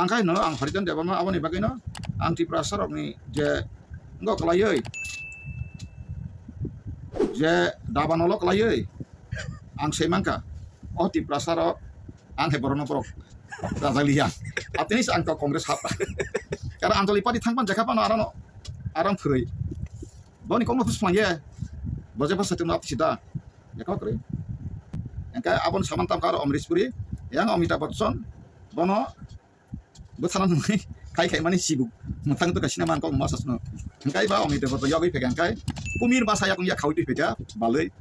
angkai no ang haritan deba ma aboni bagai no ang Tripura sarok ni je ngok layoi je daban olok layoi ang semangka oh Tripura sarok ang heborono prok dazaliya atini ang ka kongres hapa karena antoli padi thangpan jakapan arang frei boni konglo pusman ye boje pas satu nap sida ya kau kre angkai abon samantam karo Amrish Puri yang Amitabh Bachchan bono besaran ni kai mani sibuk mentang tu kasih nama kau masas no angkai ba Amitabh Bachchan yogi pegang kai kumir masa yak ya kau itu beda balai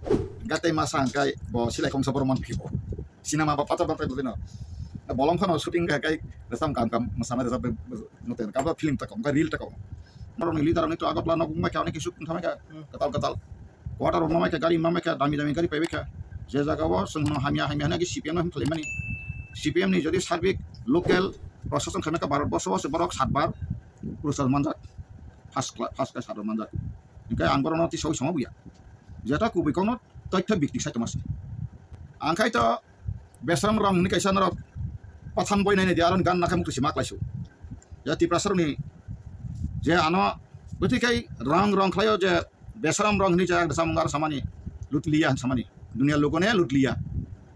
gatai masa angkai bo silai kong saborman pibo sinama bapak no bolong kan shooting kai resam kam masana desa noten kaba film takong ka reel takong maron li daram itu agak lana gumma ka neki shoot thama ka katal quarter mama ka gari mama ka dami gari pebe ka je jaga wa sungno hamia na ki CPM ham khale mani CPM ni jadi sarbik local প্রশাসন খামেকা 12 বছর বরক 7 বার পুরস্কার manjat first class সাদর manjat ingkai ang borono ti soi sama buya jata ku bikono totya bikti sa tamas angkai to besram rang ni kaisa narok pathan boy nai diaron gan nakam tu simak laisu ya ti prasar ni je ano beti kai rang khlayo je besram rang ni ja samgar samani lutliya samani dunia logone lutliya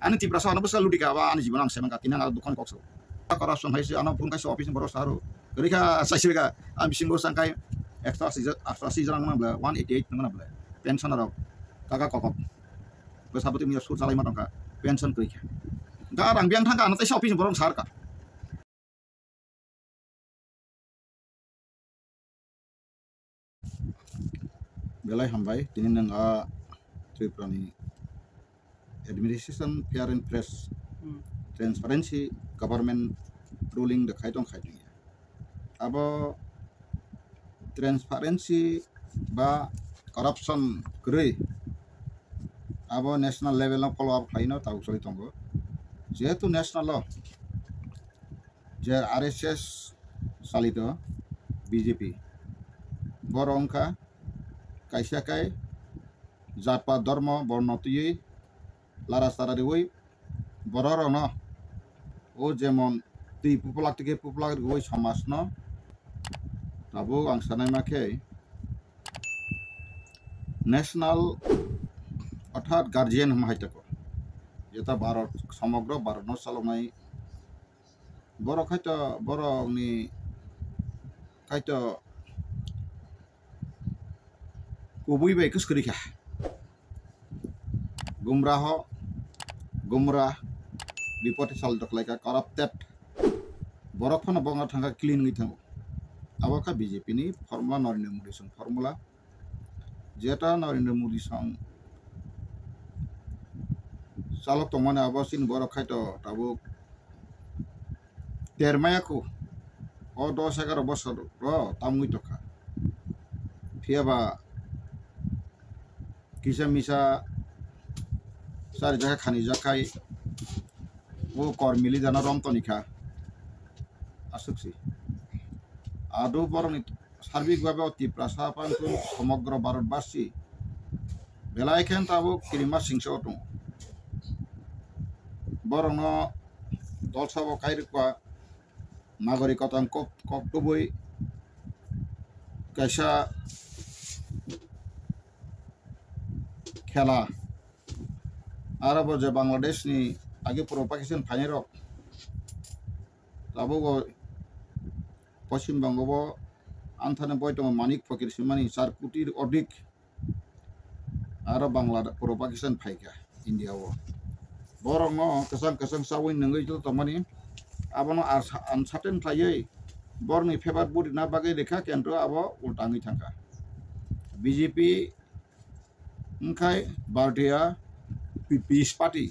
ani ti prasar ano besal ludika ba ani jibanang semang katinang dukan kokso korupsi haisi anak pun kasih office boros haru. Ketika saya sih kan, ambisi boros angkai ekstrasi jarang mana bela 188 mana bela pension ada kakak kokok. Bersabut ini sur salai matang kak pension kerja. Garang biang tangga anak saya office boros har kak. Belai hambai tinin nang Tripura ni administration fair and press transparency government ruling the khaitong ya. Abo transparency ba corruption krei abo national level of follow up khaino tau soli tongo jehetu national law je RSS salito BJP borongka kaisa kai jatpa dharma bornotui laras tarari oi bororono o jemon ti pupulak tike pupulak goi samas no tabo ang sanai make national অর্থাৎ guardian হাইতাকো যেটা ভারত সমগ্র ভারত সালমাই বড় খাইতো বড় নি খাইতো কুবুই by কুসকরিখা গুমরাহ বিপদে সাল দখলাইকা কারাপ্টেড বরফন বঙ্গ থাঙ্গা ক্লিন গিথাঙ্গো আবাকা BJP ni formula Narendra Modi সং formula যেটা নরেন্দ্র মোদী সং salok tongmane abasin borok khaito tabo termayaku o 10-11 বছর ro tamui toka phiaba kisa misa sar jaga khani jakai o kormili jana romtonikha asuksi ado borong সার্বিক ভাবে অতি প্রাসাপান সমগ্র ভারতবাসী বেলায় খেন তাবো কিরিমা সিংস অটো বরং দল সব কাইরকোয়া নাগরিকতা কক্তব্যই কাইসা খেলা আরব যে বাংলাদেশ ni আগে পুরো পাকিস্তান ফাইনাল তাবো পশ্চিমবঙ্গ আন্থানে বয়তম মানিক ফকির সিমানি 4 কোটির অধিক আর বাংলাদেশ পুরো পাকিস্তান ফাইকা ইন্ডিয়াও বরং কেসাং সাউই নঙ্গই তো তমানি আবনো আনসার্টেন থাইयै বরনি ফেভার বুড়ি না বাগै লেখা কেন্দ্র আব উল্টাङै थांखा বিজেপি ओंखाय भारतीय 20 पार्टी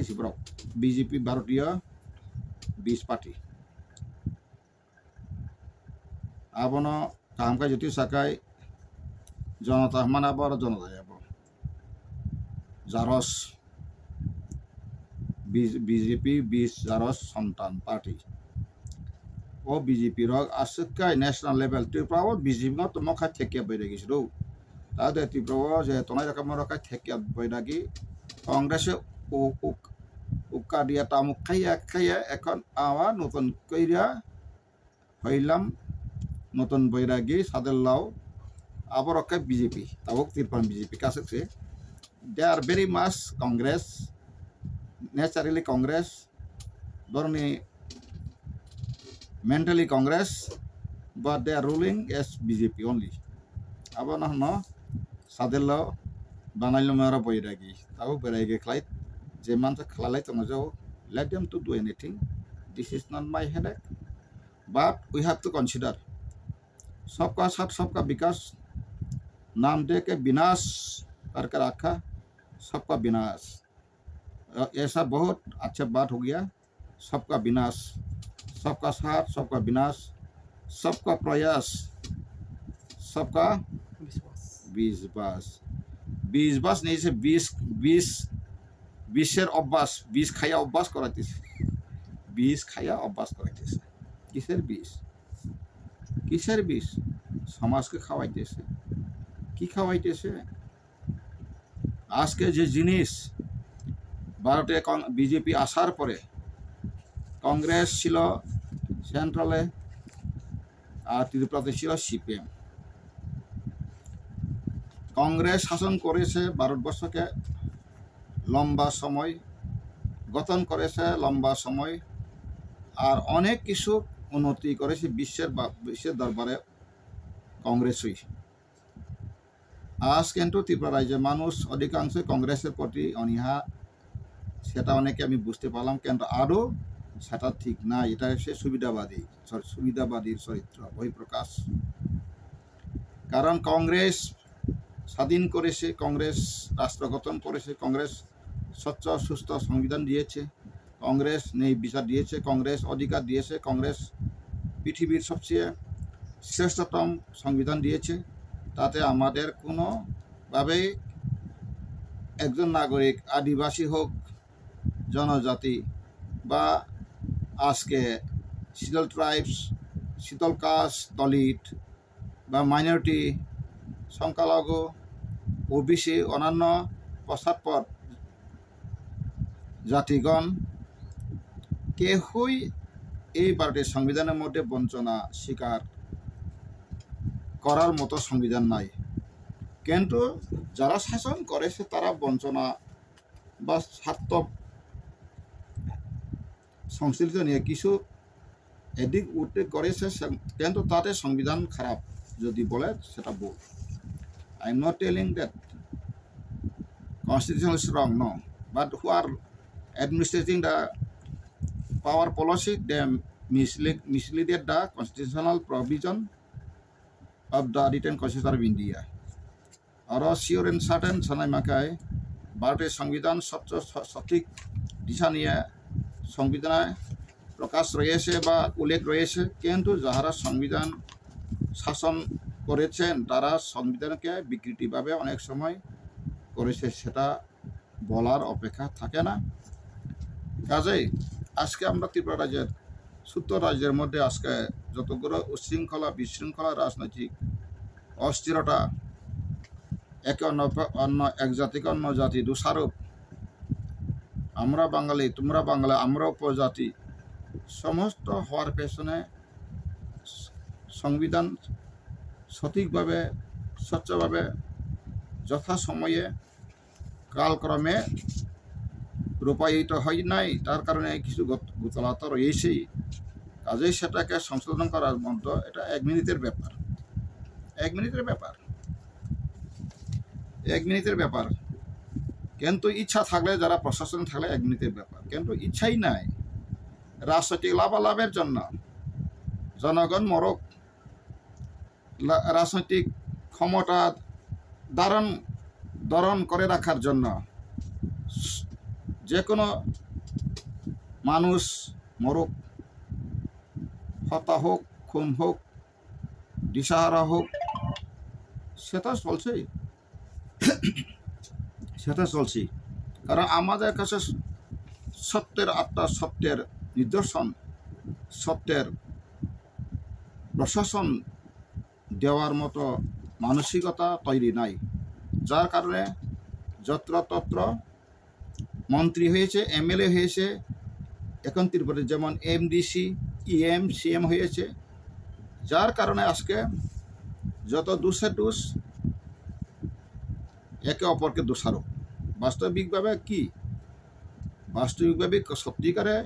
सिब्रक बीजेपी भारतीय 20 पार्टी आबनो कामका जति साकाय जनता माना बर जनता याबो जारस बीजेपी 20 जारस सन्तान पार्टी ओ बीजेपी रग आसकाय नेशनल लेवल त्रिपुरा बीजेपी न तो मखा थेकिया बैरागिसरो तादे त्रिपुरा जे तनाय रकम रका थेकिया बैरागि कांग्रेस ओ উকা দিয়া তামুক খাইয়া খাইয়া এখন আবার নতুন কইরা হইলাম নতুন বৈরাগী সাদেল্লাও আবার ওকে বিজেপি তাবুক তিরপান বিজেপি কাছে they are very mass Congress naturally Congress, Dorni mentally Congress, but they are ruling as BJP only. Abo no Sadello Banalo Mara Boyragi, Tau Berege Clyde, Zemanta Clalit on the let them to do anything. This is not my headache. But we have to consider Sopka Sat Sopka because Namdeke Binas Karkaraka Sopka Binas. ऐसा बहुत अच्छा बात हो गया सबका विनाश सबका साथ सबका विनाश सबका प्रयास सबका विश्वास नहीं से বিশের অভ্যাস বিষ খাইয়া অভ্যাস করাইতেছে বিষ খাইয়া অভ্যাস করাইতেছে কিসের বিষ সমাজকে খাওয়াইতেছে কি খাওয়াইতেছে আজকে যে জিনিস ভারতে বিজেপি আসার পরে কংগ্রেস ছিল সেন্ট্রালে আর ত্রিপুরাতে ছিল সিপিএম কংগ্রেস শাসন করেছে ভারতবর্ষকে লম্বা সময় গঠন করেছে লম্বা সময় আর অনেক কিছু উন্নতি করেছে বিশ্বের দরবারে কংগ্রেসই আজ কিন্তু ত্রিপুরা রাজ্যের মানুষ অধিকাংশ কংগ্রেসের প্রতি অনীহা সেটা অনেকে আমি বুঝতে পারলাম কিন্তু আরও সেটা ঠিক না এটা হচ্ছে সুবিধাবাদীর চরিত্র বহিঃপ্রকাশ কারণ কংগ্রেস স্বাধীন করেছে কংগ্রেস রাষ্ট্র গঠন করেছে কংগ্রেস স্বচ্ছ সুস্থ সংবিধান দিয়েছে কংগ্রেস ন্যায় বিচার দিয়েছে কংগ্রেস অধিকার দিয়েছে কংগ্রেস পৃথিবীর সবচেয়ে শ্রেষ্ঠতম সংবিধান দিয়েছে তাতে আমাদের কোনোভাবেই একজন নাগরিক আদিবাসী হোক জনজাতি বা আজকে শীতল ট্রাইবস শীতল কাস্ট দলিত বা মাইনরিটি সংখ্যালঘু ওবিসি অন্যান্য পশ্চাৎপদ জাতিগণ কেউই এই ভারতের সংবিধানের মধ্যে বঞ্চনা স্বীকার করার মতো সংবিধান নাই কিন্তু যারা শাসন করেছে তারা বঞ্চনা বা স্বার্থ সংশ্লিষ্ট নিয়ে কিছু এদিক উদ্বেগ করেছে কিন্তু তাতে সংবিধান খারাপ যদি বলে সেটা ভুল I am not telling that constitution is wrong no but who are administrating the power policy they misleaded the constitutional provision of the written constitution of India or sure and certain sanai makai ভারতের সংবিধান সঠিক দিশা নিয়ে সংবিধানে প্রকাশ রয়েছে বা উল্লেখ রয়েছে কিন্তু যারা সংবিধান শাসন করেছেন তারা সংবিধানকে বিকৃতিভাবে অনেক সময় করেছে সেটা বলার অপেক্ষা থাকে না কাজেই আজকে আমরা ত্রিপুরা রাজ্যের সূত্র রাজ্যের মধ্যে আজকে যতগুলো উচ্ছৃঙ্খলা বিশৃঙ্খলা রাজনৈতিক অস্থিরতা একে অন্য এক জাতিকে অন্য জাতি দোষারোপ আমরা বাঙালি তোমরা বাংলা আমরা উপজাতি সমস্ত হওয়ার পেছনে সংবিধান সঠিকভাবে স্বচ্ছভাবে যথাসময়ে কালক্রমে রূপায়িত হয় নাই তার কারণে কিছু গোতলাতা রয়েছেই কাজেই সেটাকে সংশোধন করার মতো এটা এক মিনিটের ব্যাপার কিন্তু ইচ্ছা থাকলে যারা প্রশাসন থাকলে এক মিনিটের ব্যাপার কিন্তু ইচ্ছাই নাই রাজনৈতিক লাভালাভের জন্য জনগণ মরক রাজনৈতিক ক্ষমতা ধারণ করে রাখার জন্য যে কোনো মানুষ মরক হত্যা হোক খুন হোক দিশাহারা হোক সেটা চলছেই কারণ আমাদের কাছে সত্যের আত্মা সত্যের নিদর্শন সত্যের প্রশাসন দেওয়ার মতো মানসিকতা তৈরি নাই যার কারণে যত্রতত্র মন্ত্রী হয়েছে, এমএলএ হয়েছে, এখন ত্রিপুরাতে যেমন এমডিসি, ইএম, সিএম হয়েছে, যার কারণে আজকে যত দুষে দুষ একে অপরকে দোষারোপ। বাস্তবিকভাবে কি, বাস্তবিকভাবে সত্যিকারে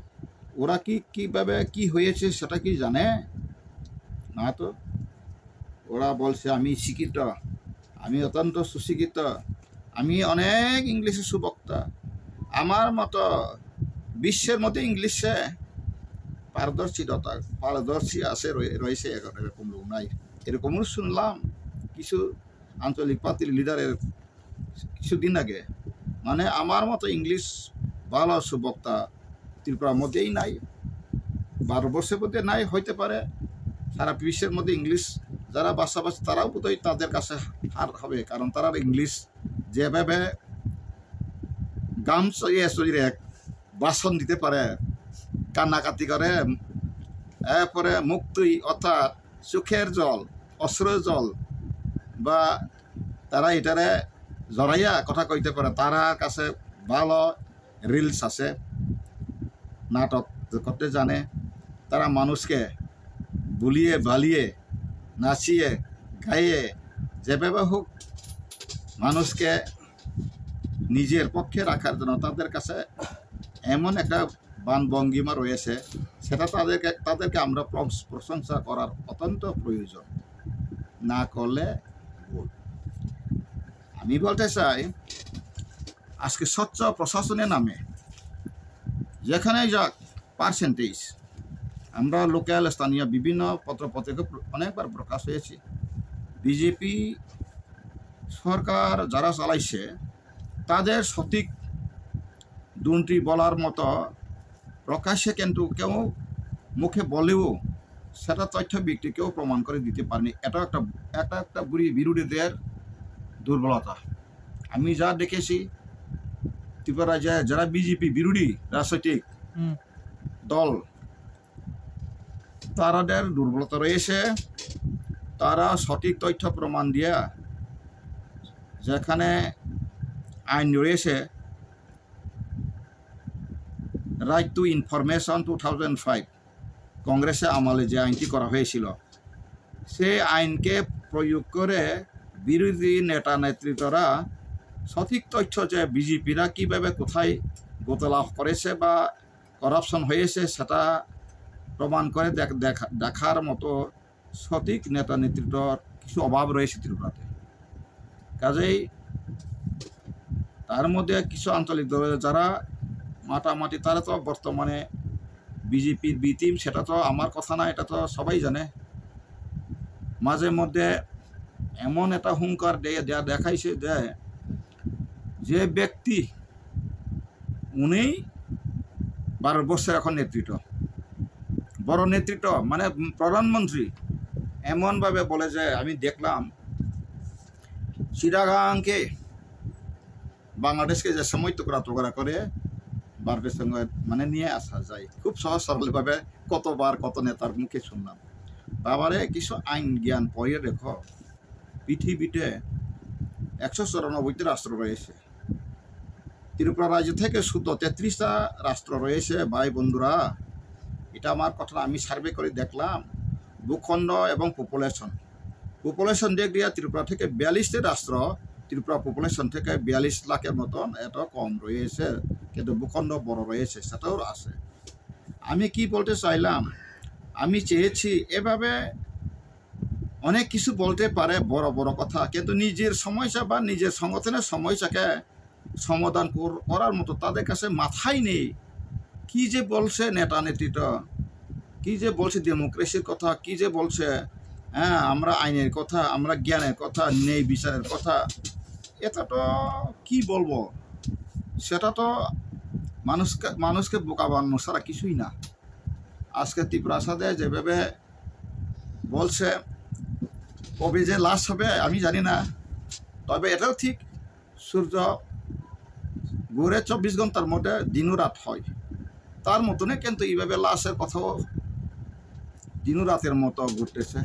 ওরা কিভাবে কি হয়েছে সেটা কি জানে না? তো ওরা বলছে আমি শিক্ষিত, আমি অত্যন্ত সুশিক্ষিত, আমি অনেক ইংলিশের সুবক্তা, আমার মতো বিশ্বের মধ্যে ইংলিশে পারদর্শী আছে রয়েছে, এরকম লোক নাই। এরকমও শুনলাম কিছু আঞ্চলিক পার্টির লিডারের কিছুদিন আগে, মানে আমার মতো ইংলিশ ভালো সুবক্তা ত্রিপুরার মধ্যেই নাই, ভারতবর্ষের মধ্যে নাই, হইতে পারে সারা বিশ্বের মধ্যে ইংলিশ যারা বাসাবাসী তারাও বোধহয় তাদের কাছে হার হবে, কারণ তারা ইংলিশ যেভাবে গাম চড়িয়ে বাসন দিতে পারে, কান্নাকাটি করে, এরপরে মুক্তি অর্থাৎ চোখের জল, অশ্রুর জল, বা তারা এটারে জড়াইয়া কথা কইতে পারে, তারা কাছে ভালো রিলস আছে, নাটক করতে জানে, তারা মানুষকে বুলিয়ে বালিয়ে নাচিয়ে গাইয়ে যেভাবে হোক মানুষকে নিজের পক্ষে রাখার জন্য তাদের কাছে এমন একটা বানভঙ্গিমা রয়েছে, সেটা তাদেরকে আমরা প্রশংসা করার অত্যন্ত প্রয়োজন, না করলে ভুল। আমি বলতে চাই আজকে স্বচ্ছ প্রশাসনের নামে যেখানে যাক পার্সেন্টেজ, আমরা লোকাল স্থানীয় বিভিন্ন পত্রপত্রিকা অনেকবার প্রকাশ হয়েছে, বিজেপি সরকার যারা চালাইছে তাদের সঠিক দুর্নীতি বলার মতো প্রকাশ্যে কিন্তু কেউ মুখে বলেও সেটা তথ্য ব্যক্তি কেউ প্রমাণ করে দিতে পারেনি। এটা একটা বিরোধীদের দুর্বলতা। আমি যা দেখেছি ত্রিপুরা রাজ্যে যারা বিজেপি বিরোধী রাজনৈতিক দল, তাদের দুর্বলতা রয়েছে, তারা সঠিক তথ্য প্রমাণ দিয়ে যেখানে আইন রয়েছে, রাইট টু ইনফরমেশন 2005 কংগ্রেসে আমলে যে আইনটি করা হয়েছিল, সেই আইনকে প্রয়োগ করে বিরোধী নেতা নেতৃত্বরা সঠিক তথ্য যে বিজেপিরা কীভাবে কোথায় গতি লাভ করেছে বা করাপশন হয়েছে সেটা প্রমাণ করে দেখার মতো সঠিক নেতা নেতৃত্বর কিছু অভাব রয়েছে ত্রিপুরাতে। কাজেই তার মধ্যে কিছু আঞ্চলিক দলের যারা মাটামাটি, তারা তো বর্তমানে বিজেপির বি টিম, সেটা তো আমার কথা না, এটা তো সবাই জানে। মাঝে মধ্যে এমন একটা হুঙ্কার দেখাইছে যে ব্যক্তি উনি ভারতবর্ষের এখন নেতৃত্ব, বড় নেতৃত্ব, মানে প্রধানমন্ত্রী, এমনভাবে বলে যে আমি দেখলাম চিটাগাংকে বাংলাদেশকে যে সময় টুকরা করে ভারতের সঙ্গে মানে নিয়ে আসা যায়, খুব সহজ সরলভাবে কতবার কত নেতার মুখে শুনলাম। বাবারে কিছু আইন জ্ঞান পড়িয়ে দেখো, পৃথিবীতে 194টি রাষ্ট্র রয়েছে, ত্রিপুরা রাজ্য থেকে শুধু 33টা রাষ্ট্র রয়েছে। ভাই বন্ধুরা, এটা আমার কথা, আমি সার্ভে করে দেখলাম ভূখণ্ড এবং পপুলেশন দিক দিয়ে ত্রিপুরা থেকে 42টি রাষ্ট্র, ত্রিপুরা পপুলেশন থেকে 42 লাখের মতন, এত কম রয়েছে, কিন্তু ভূখণ্ড বড় রয়েছে, সেটাও আছে। আমি কি বলতে চাইলাম, আমি চেয়েছি এভাবে অনেক কিছু বলতে পারে বড় বড় কথা, কিন্তু নিজের সমস্যা বা নিজের সংগঠনের সমস্যাকে সমাধান করার মতো তাদের কাছে মাথায় নেই। কি যে বলছে নেতা নেতৃত্ব, কি যে বলছে ডেমোক্রেসির কথা, কি যে বলছে হ্যাঁ আমরা আইনের কথা, আমরা জ্ঞানের কথা, ন্যায় বিচারের কথা, এটা তো কি বলবো, সেটা তো মানুষকে বোকা বানানো ছাড়া কিছুই না। আজকে ত্রিপুরা সাথে যেভাবে বলছে কবে যে লাশ হবে আমি জানি না, তবে এটাও ঠিক সূর্য ঘুরে 24 ঘন্টার মধ্যে দিনও রাত হয়, তার মতনে কিন্তু এইভাবে লাশের কথাও দিনও রাতের মতো ঘুরতেছে,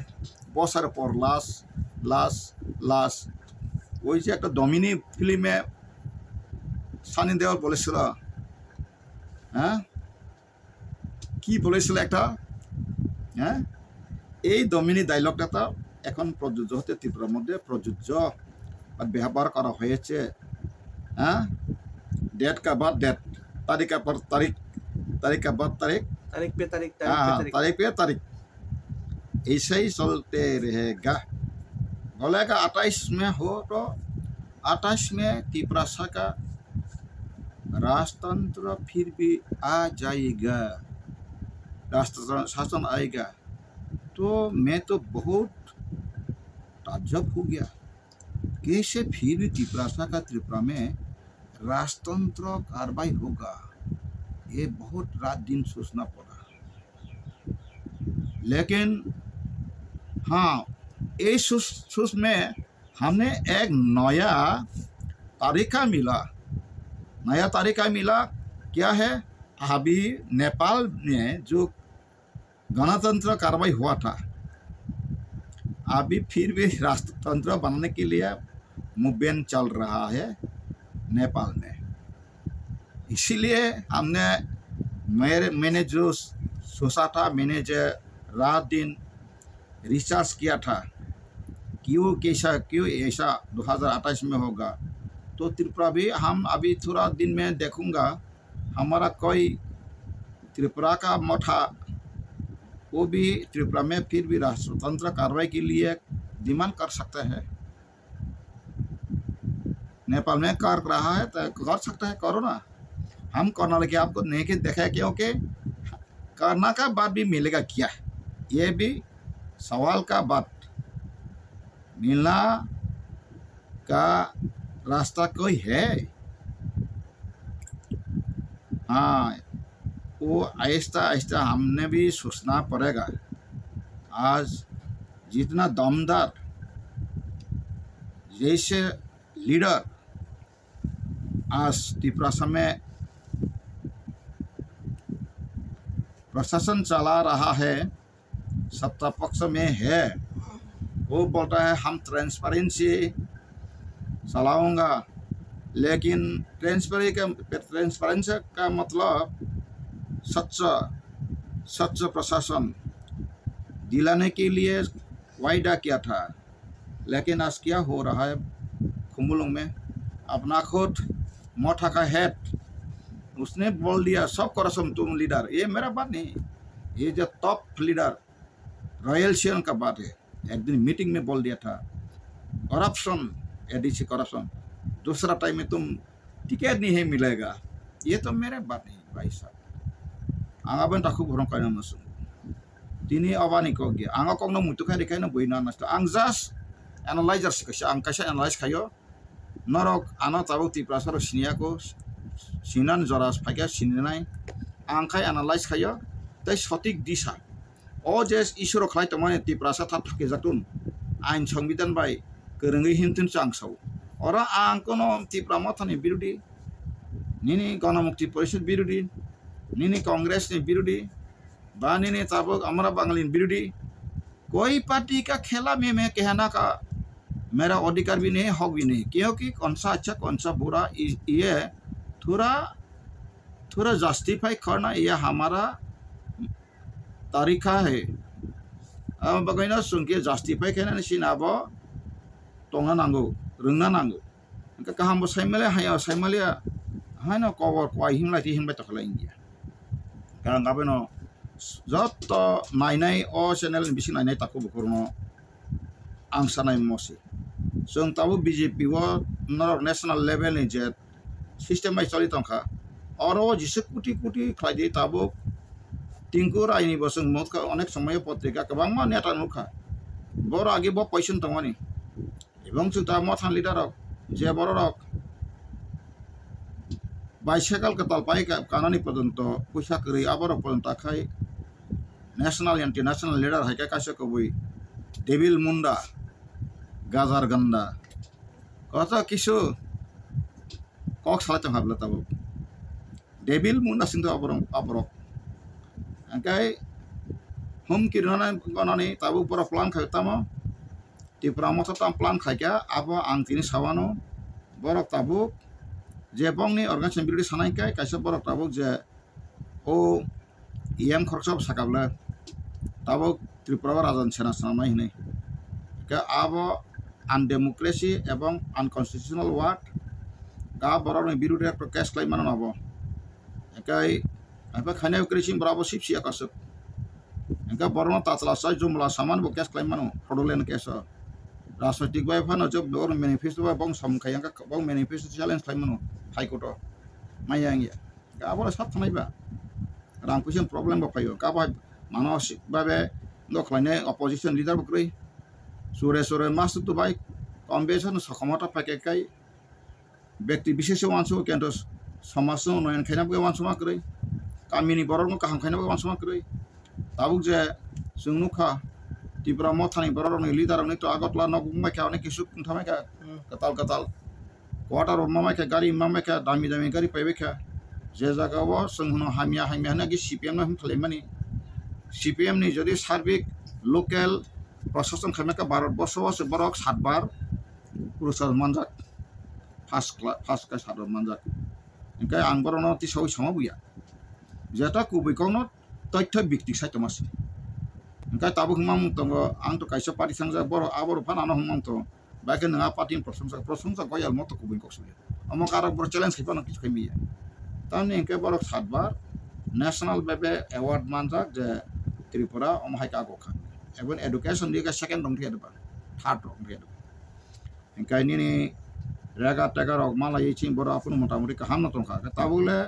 বছর পর লাশ। ওই যে একটা ডমিনি ফিল্মে সানি দেওয়াল বলেছিল হ্যাঁ কি বলেছিল একটা, হ্যাঁ এই দমিনী ডায়লগটা এখন প্রযোজ্য হতে ত্রিপুরার মধ্যে প্রযোজ্য ব্যবহার করা হয়েছে। হ্যাঁ डेट का बाद डेट, तारीख का पर तारीख, तारीख का बाद तारीख, तारीख पे तारीख, तारीख पे तारीख, ऐसे ही चलते रहेगा। बोलेगा 28 में हो तो 28 में त्रिपुरा का राजतंत्र फिर भी आ जाएगा, राष्ट्र शासन आएगा। तो मैं तो बहुत ताज्जुब हो गया, कैसे फिर भी त्रिपुरा का त्रिपुरा में राजतंत्र कार्रवाई होगा। ये बहुत रात दिन सोचना पड़ा, लेकिन हाँ इस सोच में हमने एक नया तरीका मिला। नया तरीका मिला क्या है, अभी नेपाल में जो गणतंत्र कार्रवाई हुआ था, अभी फिर भी राष्ट्रतंत्र बनाने के लिए मूवमेंट चल रहा है नेपाल में। इसीलिए मैंने जो सोचा था, मैंने जो रात दिन रिसर्च किया था क्यों ऐसा 2028 में होगा। तो त्रिपुरा भी हम अभी थोड़ा दिन में देखूंगा, हमारा कोई त्रिपुरा का मठा वो भी त्रिपुरा में फिर भी राष्ट्रतंत्र कार्रवाई के लिए डिमांड कर सकता है। नेपाल में कर रहा है तो कर सकता है, करो ना। हम करना लगे आपको नहीं कि देखा, क्योंकि करना का बात भी मिलेगा क्या, ये भी सवाल का बात। मिलना का रास्ता कोई है? हाँ वो आहिस्ता आहिस्ता हमने भी सोचना पड़ेगा। आज जितना दमदार जैसे लीडर आज त्रिपुरा में प्रशासन चला रहा है, सत्ता पक्ष में है, वो बोलता है हम ट्रांसपेरेंसी चलाऊंगा, लेकिन ट्रांसपेरेंसी का मतलब सच्चा प्रशासन दिलाने के लिए वायदा किया था। लेकिन आज क्या हो रहा है खुम्बुलुंग में, अपना खुद मोठा का हेड उसने बोल दिया सब करप्शन तुम लीडर। ये मेरा बात नहीं, ये जो टॉप लीडर रॉयल शियन का बात है। एक दिन मीटिंग में बोल दिया था करप्शन, एडीसी करप्शन, दूसरा टाइम में तुम टिकट नहीं मिलेगा। ये तो मेरे बात नहीं भाई साहब। आंगा बन ताकू भरम कायना मसुं दिनी अबानी को गया आंगा को न मुतु खाय देखाय न बइना नस्ट आं जस्ट एनालाइजर सिकैसा आं कैसा एनालाइज खायो नरक आना ताबो त्रिपुरा सर सिनिया को सिनान जरास फाइका सिननाय आं खाय एनालाइज खायो तै सटिक दिशा ओ जे ईश्वर खाय तमाने त्रिपुरा सा थाब थाके जातुन आइन संविधान बाय गोरोङै हिमथुन चांसौ अरा आं कोनो त्रिपुरा मथानि बिरोधी निनी गणमुक्ति परिषद बिरोधी निनी कांग्रेस ने विरोधी बा निनी ताबो हमारा बांगली विरोधी कोई पार्टी का खेला में मैं कहना का मेरा अधिकार भी नहीं, हक भी नहीं, क्योंकि कौन सा अच्छा कौन सा बुरा ये थोड़ा जस्टिफाई करना ये हमारा तरीका है। अब बगैना सुन के जस्टिफाई करना नहीं अब टोंगा नांगो रोंना नांगो इनका कहाँ वो साइमले हाया साइमले है ना कवर कोई हिमला ती हिमला तकला इंडिया कारण गाबे न जत नायनाय ओ चैनल बिसिं नायनाय ताको बखरनो आं सानाय मसे जों ताबो बीजेपी वो नर नेशनल लेवल नि जे सिस्टेम बाय चलि तंखा अरो जिसे कोटी कोटी खायदि ताबो टिंकु रायनि बसं मत अनेक समय पत्रिका गोबां नेता नुखा बर आगे ब पैसन तंगानि एवं जों ता मथान लिडार जे बर रक बाइसाइकेल के तलपाई कानानी पर्यंत पैसा करी आबार पर्यंत खाई नेशनल इंटरनेशनल लीडर है कैसे कबई डेविल मुंडा गाजार गंदा कत किसु कक सालाच हाबला तब डेविल मुंडा सिंधु आबरक अंकाय हम किरना गनानी तब ऊपर प्लान खायताम त्रिपुरा मत प्लान खायका अब आं तिनि सावानो बरक तब जे बंगनी अर्गानाइजेशन बिरोधी सानायखाय कैसे बरक ताबुक जे o em khorchop sakabla tabo Tripura rajan sena sanamai hine ke abo undemocracy ebong unconstitutional word ga borok ni birude ekto case claim manon abo ekai apa khane ukresim bravo sipsi akasuk engka borno tatla sai jumla saman bo case claim mano hodolen case राजनीतिक bye फानो जब और manifesto बा बंग सम खायांगा बंग manifesto challenge खाइमनो high court मायांगिया गाबो साथ थानायबा रांकुसिन problem बा फायो गाबा मानसिक बाबे दखलायने अपोजिशन लीडर बक्रै सुरे सुरे मास तो बाय कन्वेंशन सखमता फाकेकाय व्यक्ति विशेष वांसो केन्तो समाजनो नयन खायनाबो वांसो माक्रै गामिनि बरनो काहाम खायनाबो वांसो माक्रै Tabuk J जोंनुखा Tripura mothani bororoni leader ni to agotla no gumaka oni kisu thameka katal quarter mamaka gari mamaka dami gari paibeka je jaga wo sunghuno hamia na gi CPM na himthlemani CPM ni jodi সার্বিক local প্রশাসন খামেকা ভারত বর্ষ বরক 7 বার পুরস্কার মানজাক first class সাধারণ মানজাক এনকাই আং বরনো তি সই সমবুয়া যেটা কুবিকনো তথ্য ভিত্তিক সাইতমাসি Engkai tabu humam tongo ang to kaisa party sangja boro abor panano humam to baike nga party prosumsa goyal moto kubin koksuya amo karak bor challenge khipano kichu khimiya tamni engkai boro 7 bar national bebe award manjak je Tripura om haika gokha ebon education diga second dong thia ba third dong thia engkai ni raga taga rok mala yichin boro apun motamuri kaham na tongka tabule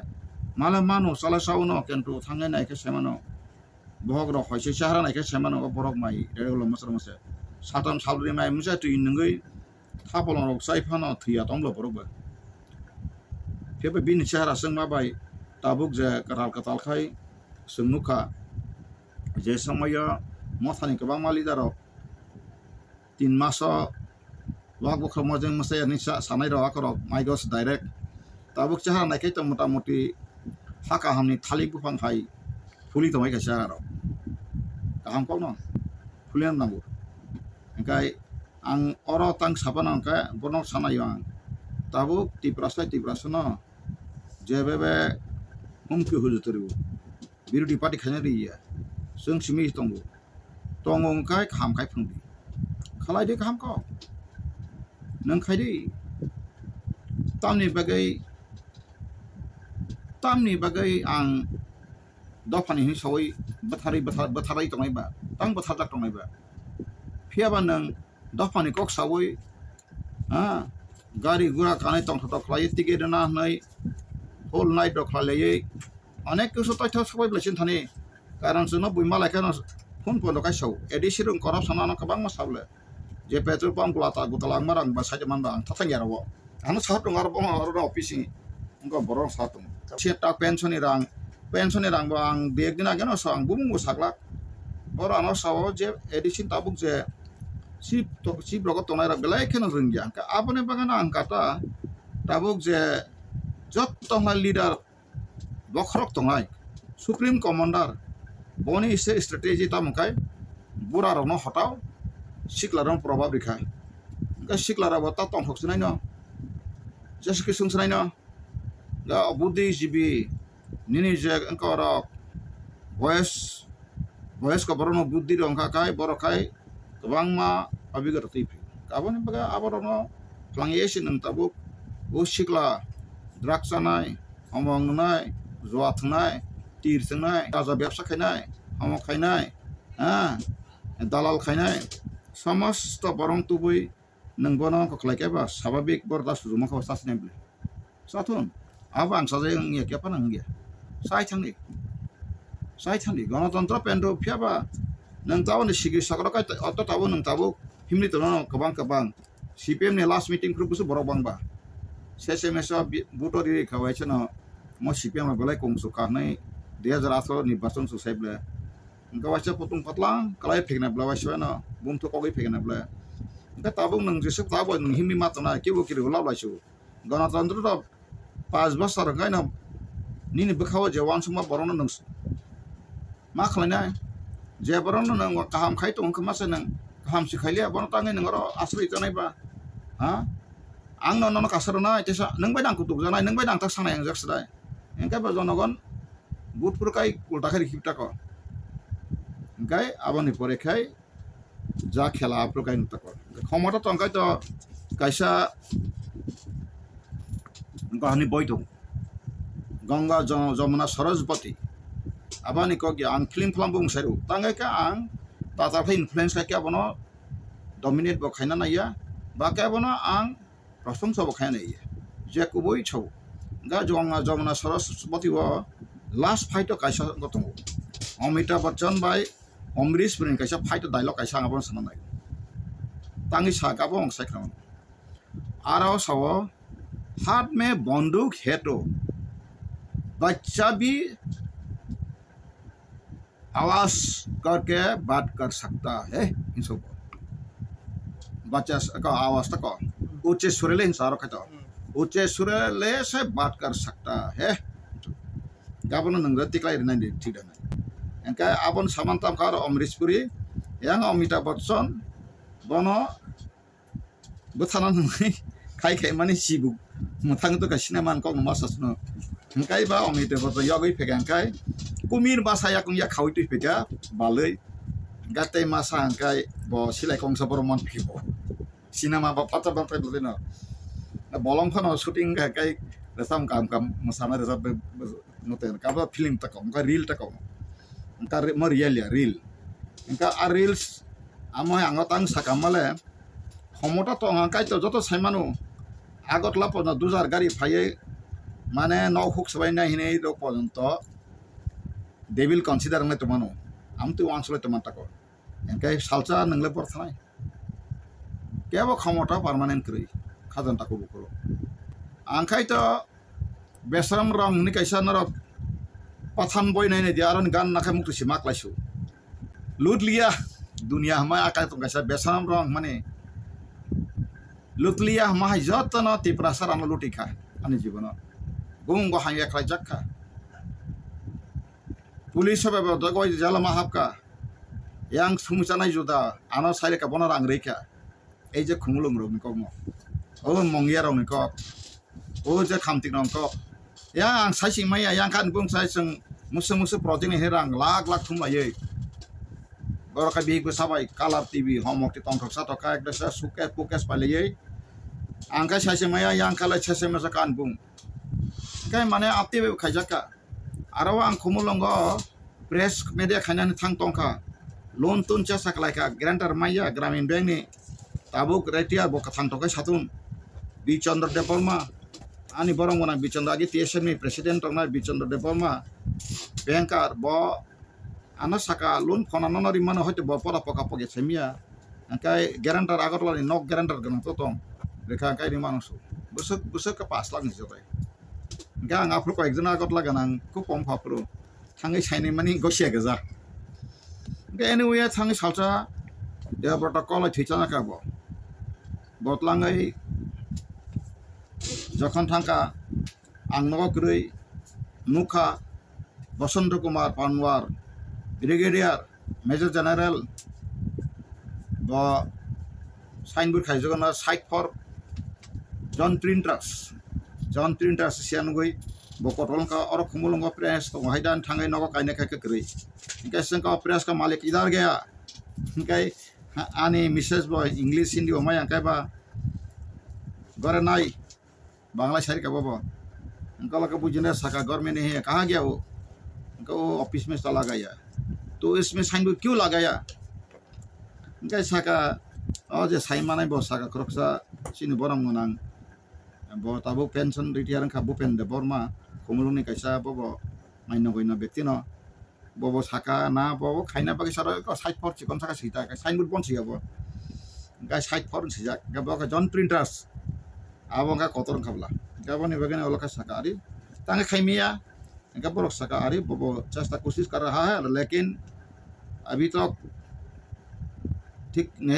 mala manu sala sauno kentu thangai nai ke semano Bohog rok hoise sahara naike semano borok mai regular masar mase satam salri mai musa tu inngoi thapolon rok sai phano thia tomlo borok ba phebe bin sahara sing ma bai tabuk je katal khai sungnuka je samaya mothani kabang mali daro 3 maso wak bokho mojeng mase ni sanai ro akorok mai gos direct tabuk sahara naike to motamoti haka hamni thali bufang khai Fuli to mai ka sahara kaham kau no fulian nabu engkai ang oro tang sabana engkai bonok sana yang tabu Tripura no jebebe humki hujuturu biru di party khanya riya sung simi tongu engkai kham kai phungbi khalai de kham ko nang khai di tamni bagai ang dofani hi soi batharai tongai ba tang bathajak tongai ba phiaba nang dofani kok sawoi gari gura kanai tong thok lai ticket na nai whole night dok khalai অনেক কিছু তথ্য সবাই বলেছেন Thani কারণ জন্য বইমা লাইখানো phone পলো কাইসौ এডিসিরং corruption আনো কবাং मा साबले जे पेट्रोल पंप गुलाता गुतलां मारां बा साइड मानबा आं थाथां याराव आं साहत दं आरो बङ आरो अफिसिं अंग बरं साहत दं सेटा pensioni rang bo ang beg dina geno so ang bumung saklak boro ano sawo je edisin tabuk je si blogot tonai ra belai keno ringya ka apone bagana ang kata tabuk je jot tongai leader bokrok tongai supreme commander boni se strategy tamukai bura rono hotao siklarong probab rikhai ka siklara bota tong hok sunai no jeski sung sunai no ga budhi jibi nini je engkara voice ka borono buddhi rong kai borokai kabang ma abigar tipi kabon baga aborono klangyesin ng tabuk usikla draksanai omong nai zoat nai tir senai raja ব্যবসা khainai amok khainai dalal khainai সমস্ত বরং তুবই nang bono ko khlaikai ba sababik borda sujuma ko sasne ble satun abang saje ngi ke panang ngi sai thangni গণতন্ত্র পেন্ডো phiaba nang tawo ni sigi sakrokai auto tawo nang tawo himni to no kabang CPM ni last meeting group su borok bangba sesemesa buto diri khawai chano mo CPM ma belai kong su karnai 2018 নির্বাচন su saible engka wacha putung patlang kalai phekna blawa shwana bum to kogi phekna bla engka tabung nang jesuk tawo nang himni matona kibu kiri ulab laisu গণতন্ত্র to 5 বছর gaina nini bekhawa jawan suma borono nang ma khlana je borono nang kaham khai tong khamasa nang kaham sikhalia bono tangai nang ro asri tanai ba ang no kasarona tesa nang bai dang kutuk janai nang bai dang tak sanai ang jak sadai engka ba jonogon বুট পুরকাই উল্টা খাই রিখিবটা ক ওংকাই আবনি পরে খাই যা খেলা পুরকাই নুতা ক ক্ষমতা তো ওংকাই তো কাইসা গাহানি বই দं Ganga Jamuna Saraswati abani ko gi ang film bung seru tangai ka ang tata influence ka bono dominate bo khaina na ya ba ka bono ang Prasham सब खाने ये जे को बोई छौ गा जोंगा जमुना सरस्वती वो लास्ट फाइट तो कैसा गतंगो अमिताभ बच्चन बाय अमरीश पुरी कैसा फाइट डायलॉग कैसा आबन सननाय तांगी सागाबो अंसायख्राम आराव साव हाथ में बंदूक है तो बच्चा भी आवाज करके बात कर सकता है इन सब बच्चा का आवाज तक ऊंचे सुरेले इंसारो कहता ऊंचे सुरेले से बात कर सकता है गाबन नंगरा तिक्लाई रनाय ठीक है एंका आबन सामान्ता कार अमरीश पुरी yang अमिताभ बच्चन बनो बथाना नंगै खाइ खाइ माने सिबु मुथां तो का सिनेमा को मासासनो एंकाय बा अमिताभ बच्चन यगै फेगांकाय कुमिर बासा याकुं या खावै तुइ फेगा बालै गाते मासा एंकाय ब सिलाय कंसा बरमन फिबो सिनेमा बा पाता बांताय Baleno bolong phano shooting kai resam kam masana resam noten ka ba film ta kom ka reel ta kom ka mo real ya reel ka a reels amo angotang sakamale homota to kai to joto saimanu agot la pona 2000 gari phaiye mane no huk sabai na hine do porjonto they will consider me to manu am tu ansole to mata ko kai salcha nangle por thanai kebo khomota permanent kri खाजन ताको बुकरो आंखाय तो बेसरम रंग नि कैसा नर पठान बय नाय ने दियारन गान नाखाय मुक्ति सिमा क्लाइसु लुट लिया दुनिया हमाय आकाय तो कैसा बेसरम रंग माने लुट लिया हमाय जतन तिप्रासार आनो लुटिखा आनि जीवन गुंग गहाय एकलाय जाखा पुलिस सबे दगय जालामा हाबका yang sumusanay juda ano saile ka bonar ang reka ei je khumulung ro ko mo oh mongia rong ko oh je khamtik rong ko ya ang sai sing mai yang kan bung sai sing musu project ni herang lak thum la ye bor ka bi ko sabai color tv homok ti tong thok sa to ka ek desa suket pukes pale ye ang ka sai sing mai yang kala sai sing masa kan bung kai mane apti be khaijaka arawa ang khumulong go press media khana ni thang tong ka loan tun cha saklai ka grantor maya gramin bank ni tabuk retia bo ka thang to ka satun Bichandra Deparma, ani borong mana Bichandra agi TSM president tongna Bichandra Deparma, banker bo ana saka loan phone anori mano hoite bo pora poka poke semia, angkai guarantor agar lani nok guarantor ganang totong, rekha angkai ni manusu, busuk ke pas lang jotai, angkai angapro ko ekjona agar la ganang ku pom phapro, thangai saini mani gosia gaza, angkai anyway thangai salcha, dia protocol thichana ka bo, botlangai যখন থাকা আংনগরই মুখা Basanta Kumar Panwar brigadier major general বা signboard খাইজগনা site for John printers সিয়ানুগৈ বকটলকা और Khumulwng press तो हाइदान थांगै नगो कायने खाय करै इनका संका प्रेस का मालिक इधर गया इनकाय आनी मिसेस बॉय इंग्लिश हिंदी ओमाय अंकाय बा गरे नाई बांग्ला शायरी का बाबा उनका लगा बुझने सका घर में नहीं है कहाँ गया वो उनका वो ऑफिस में चला गया तो इसमें साइन बोर्ड क्यों लगाया उनका सका और जो साइन माने बहुत सका क्रक्सा सिनी बरम मनang बहुत अब पेंशन रिटायर का बुपेन दे बर्मा कुमुलुनी कैसा बाबा माइनो गइना व्यक्ति न बाबा सका ना बाबा खाइना बाकी सारा का साइड फॉर चिकन सका सीता का साइन बोर्ड बन सिया बो उनका साइड फॉर सिजा का बाबा John printers abang ka kotor kabla gabon ni bagane oloka sakari tange khaimia इनका borok sakari bobo चेष्टा कोशिश कर रहा है लेकिन अभी तक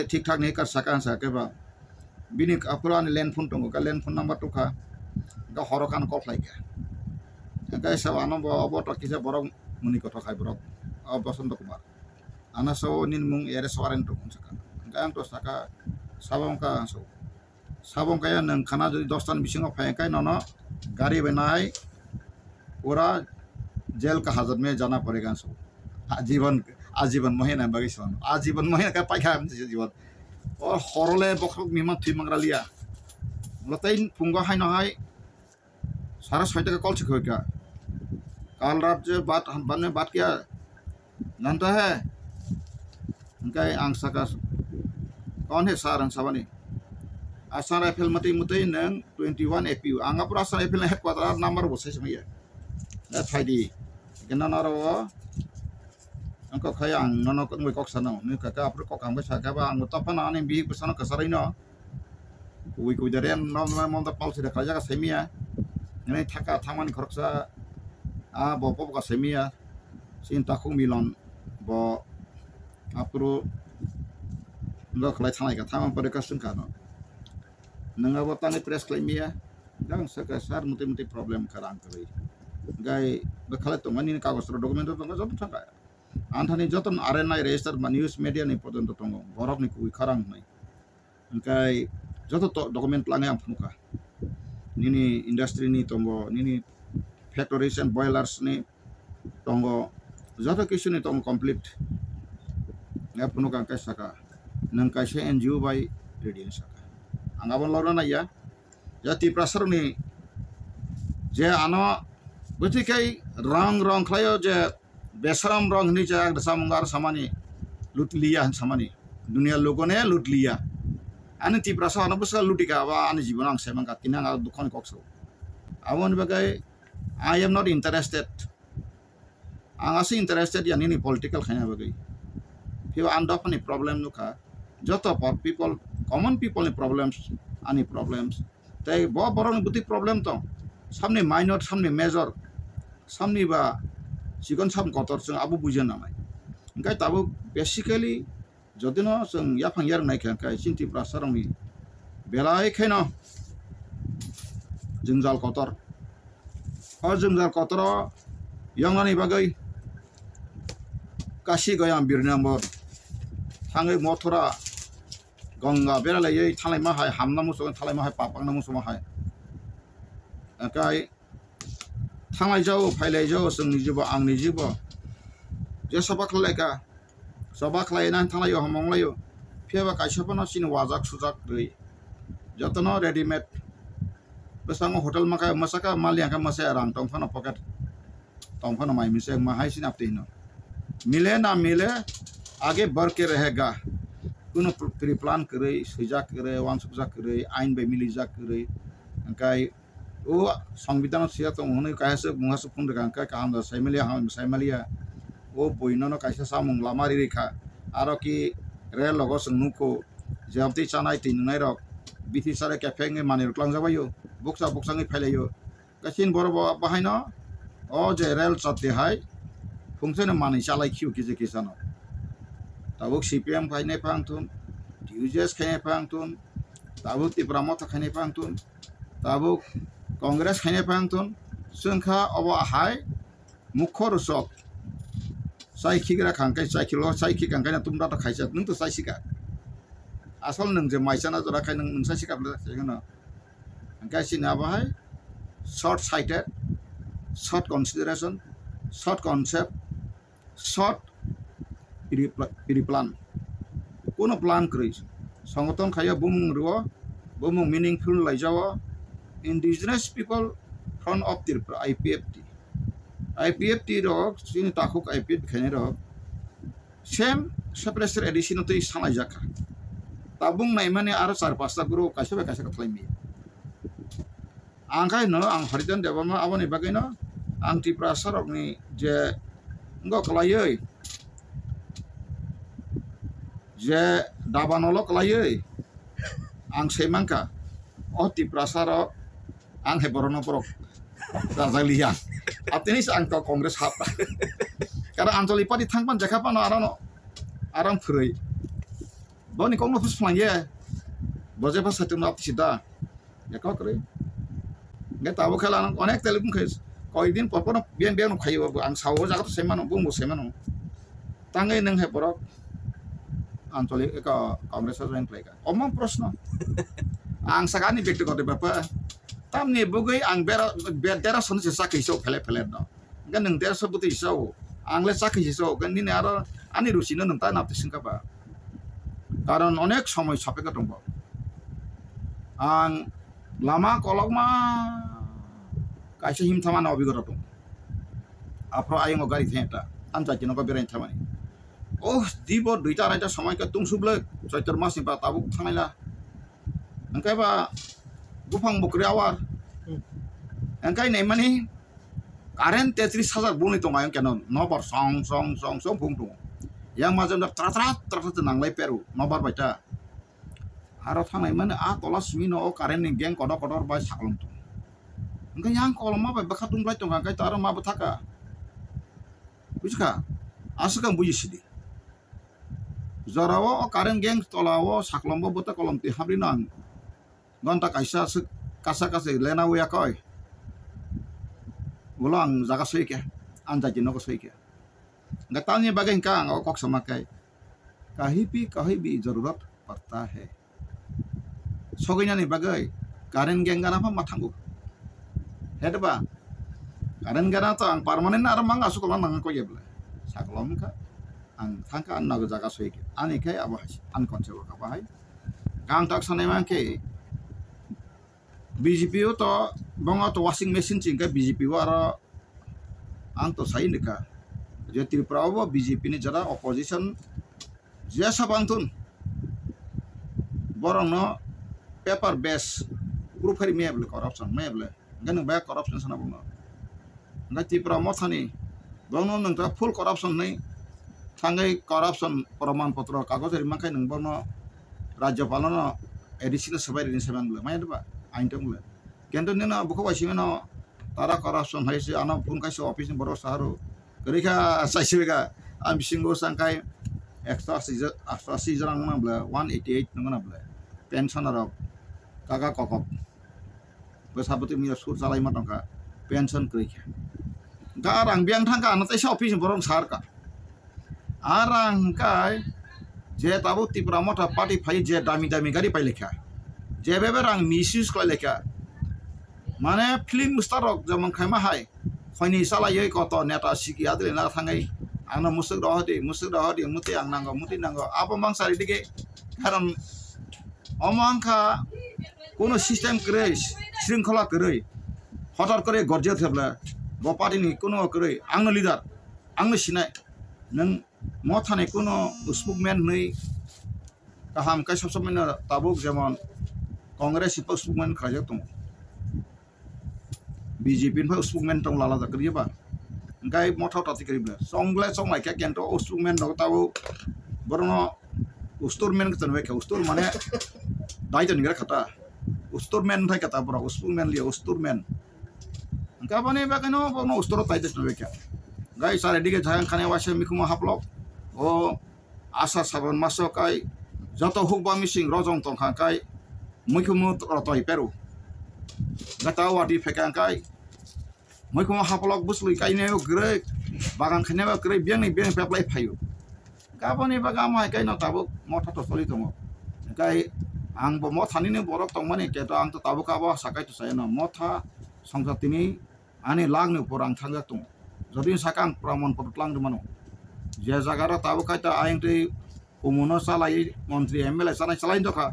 ठीक ठाक नहीं कर सके बा बिनी अपुरान लैंड फोन टंगो का लैंड फोन नंबर तो का हरकान कॉल लाइक इनका सब आनो अब तो किसे borok मुनि को खाय borok बसंत कुमार आना सो निन मुंग एरे सवारेन तो सका इनका तो सका sabang ka so sabong kaya nang kana jadi 10 tan bising of kai nono gari benai ora jail का हाजत में जाना पड़ेगा सब आजीवन महीना बगी सोन आजीवन महीना का पाइखा जीवन और हरले बखरक मिमा थुई मंगरा लिया लताइन फुंगा हाय ना हाय सारा 6 का कॉल छिको क्या काल रात जो बाद में बात किया जानता है उनका आंसा का कौन है सार अंसावानी आसाम राइफल मते मते नंग 21 एपीयू आंगा पूरा आसाम राइफल हेडक्वार्टर नंबर बसे समय दा फाइदी केना नारो अंको खया आं ननो को कक सानो नि का आपरो कक आंबे साकाबा आं तफाना ने बि बसानो कसराइनो उइ कुइ दरे नम नम दा पालसे दा खाजा का सेमिया ने थाका थामान खरकसा आ बपब का सेमिया सिन ताखु मिलन ब आपरो लो खलाय थानाय का थामान परे का सुनखानो नंगाबो ताने प्रेस क्लेमिया दं सका सार मुते मुते प्रॉब्लम खरां करै गाय बखले तो मनी कागज डॉक्यूमेंट तो जत थाका आन्थानि जतन आरएनआई रेजिस्टर मा न्यूज मीडिया नि पर्यन्त दङ बरफ नि कुइ खरां नै ओंखाय जत डॉक्यूमेंट लाङै आं फुनुका निनि इंडस्ट्री नि दङ निनि फैक्टरीज एंड बॉयलार्स नि दङ जत किसु नि दङ कंप्लीट या फुनुका काय साका नों कायसे एनजीओ बाय रेडी साका आंगाबन लरना नाया जाति प्रसारनि जे आनो बथिकै रंग खलायो जे बेसरम रंग नि जे दसामंगार सामानी लूट लिया हन सामानी दुनिया लोगों ने लूट लिया आने ती प्रसार आनो बस लूटिका बा आने जीवन आं सेमंगा तिना आ दुखन कक्सो आवन बगै आई एम नॉट इंटरेस्टेड आंगासि इंटरेस्टेड यानी नि पॉलिटिकल खाना बगै फिर आंदफनि प्रॉब्लम नुका जत पर पीपल कॉमन पीपल नि प्रॉब्लम्स आनी प्रॉब्लम्स तै ब बरन बुति प्रॉब्लम तो सामने माइनर सामने मेजर सामने बा सिगन साम कतर जों आबो बुजिन नामाय ओंखाय ताबो बेसिकली जदिनो जों याफां यार नायखाय ओंखाय चिन्ति प्रसारनि बेलायखायन जोंजाल कतर जोंजाल कतर यंगानि बागै काशी गया बिरनम्बर थाङै मथुरा गंगा बेरालायै थालाय माहाय हामना मुसो थालाय माहाय पापांना मुसो माहाय ओंखाय थांलाय जाओ फायलाय जाओ जोंनि जिबो आंनि जिबो जे सबा खलायका सबा खलायना थांलायो हमंलायो फेबा कायसपना सिन वाजाक सुजाक दै जतनो रेडीमेड बेसांग होटल माका मसाका मालियाका मसे रां टंफाना पकेट टंफाना माय मिसे माहाय सिन आपतेनो मिले ना मिले आगे बढ़ के रहेगा कुनो प्री प्लान करे सजा करे वान सजा करे आइन बे मिली जा करे ओंखाय ओ संविधान सिया तो हनै कायसे मुहासो फुंदगा ओंखाय काम दा साइमालिया ओ बयननो कायसे सामुं लामारि रेखा आरो कि रेल लगो संनुको जाबति चानाय तिननाय रक बिथि सारे केफेंगे मानि रुक्लां जाबायो बुकसाङै फायलायो गासिन बर बाहायनो ओ जे रेल चते हाय फुंसेनो मानि चालाय खिउ किजे किसानो ताबुक सीपीएम खायनाय फांथुन टीयूजेस खायनाय फांथुन ताबुक तिब्रामत खायनाय फांथुन ताबुक कांग्रेस खायनाय फांथुन जोंखा अब हाय मुख्य रुसक साइखिग्रा खांखाय साइखि खांखायना तुमदा तो खायसा नों तो साइसिका आसल नों जे माइसाना जराखाय नों साइसिका होनो गासिना बाहाय short sighted short consideration short concept short plan कोनो प्लान करै संगठन खाया बुमुं रुवा बुमुं मीनिंगफुल लाइजावा indigenous people front of the IPFT रक सिनि ताखुक आईपीएफ खाने रक सेम सेपरेशन एडिशन तो सानाय जाखा ताबुं नाय माने आरो 4-5 गुरु कायसे कायसे खालामि आंखाय न आं हरिजन देवमा आबनि बागैनो आं तिप्रा सरकनि जे गो खलायै जे दाबानल खलायै आं सेमांका अ तिप्रा सरक आं हे बरनो परक राजालिया आतेनिस आं तो कांग्रेस हापा कारण आंतली पार्टी थांपान जाखापान आराम फुरै बनि कांग्रेस फुसफांगे बजेफा सातुना सिदा एका करे गे ताबो खेला अनेक टेलिफोन खाय कयदिन परपन बेन खायो आं सावो जागाथ सेमानो बुंबो सेमानो तांगै नों हे परक आंतलिक एक कांग्रेस जयन प्लेगा अमम प्रश्न आं सगानि व्यक्तिगत बापा तामनि बुगै आं बेरा सन से साखैसो फेले न gan nang der sabuti so angle sakhi so gan ni aro ani rusino nang ta napti singkaba karon onek সময় সাপেক্ষে dong ang lama kolok ma kaisa himthama na obigota dong apro ayong gari theta amja jino ko berain thamani oh dibo duita raita সময় ka tung suble chaitor mas ni ba tabuk thangaila angkai ba bufang bukri awar angkai nei mani karen 33,000 buni tong ayong kenon nobar song bung dong yang mazam dak trat nanglai peru nobar baca haro thangai mane a tola smino o karen ni geng kodor ba saklum tu angkai yang koloma ba bakatung blai tong angkai taro ma bethaka buska asukang buji sidi zarawo o karen geng tolawo saklombo bota kolom ti habrinang gonta kaisa kasa lena uya koi ulang jaga soike anja jino ko soike gatalnya bagai kang o kok samakai kahibi jarurat parta hai soginya ni bagai karen geng gana apa matanggu head ba karen gana to ang permanen ar mang asuk lan nang ko yebla saklom ka ang thangka an nago jaga soike ani kai abo an konsewa ka bahai gang tak sanai mang ke BJP to bonga to washing machine cingka BJP wara ang to sai nika je Tripura BJP ni jara opposition je sabantun borong no paper base group hari meble corruption meble gan ba corruption sana bonga ngai Tripura mo thani bongo nang ta full corruption nei thangai corruption praman patro kagoj ri mangkai nang bongo rajyapal no additional sabai rin sabang le mai ba ain tong le kento nena buko wasi meno tara corruption hai se ana pun kai office ni boro saharo kerika saisibega am singo sangkai extra jarang na bla 188 nangna bla pension arok kaga kokok besaboti mi sur salai matangka pension kerika garang biang thangka na tai office borong sarka arang kai je tabu Tripura mota party phai je dami gari pai lekha je bebe rang misuse ko lekha mane film star rok jamon khaima hai khoini salai ko to neta siki adle na thangai ana musuk dohodi muti ang nango apa mang sari dige karon omangka kono system kre shrinkhala kre hotar kore gorje thebla bo party ni kono kre angno leader angno sinai nang mo thane kono spokesman nei kaham kai sobsomena tabuk jamon Kongres spokesman khajak tong BJP fa spokesman tong lala da kriya ba ngai motho tati kribla songlai ka kento spokesman do tabu borno usturmen ka tanwe ka ustur mane dai jan ngira khata usturmen thai kata bro spokesman li usturmen ngai bane ba kano borno ustur tai tanwe ka ngai sare dige jang khane wase mikuma haplok o asa sabon masokai joto hukba missing rojong tong khakai muikumu rotoi peru gata wadi fekankai muikumu hapolok buslui kai ne gre bagang khane ba gre biang peplai phayu kaboni baga mai kai no tabuk motha to soli tomo kai ang bo mothani ne borok tong mani ke to ang to tabuk aba sakai to sai no motha songjatini ani lagni porang thanga tung jodi sakang pramon potlang dumano je jagara tabuk kai ta aing tei umuno salai menteri MLA salai salain to kha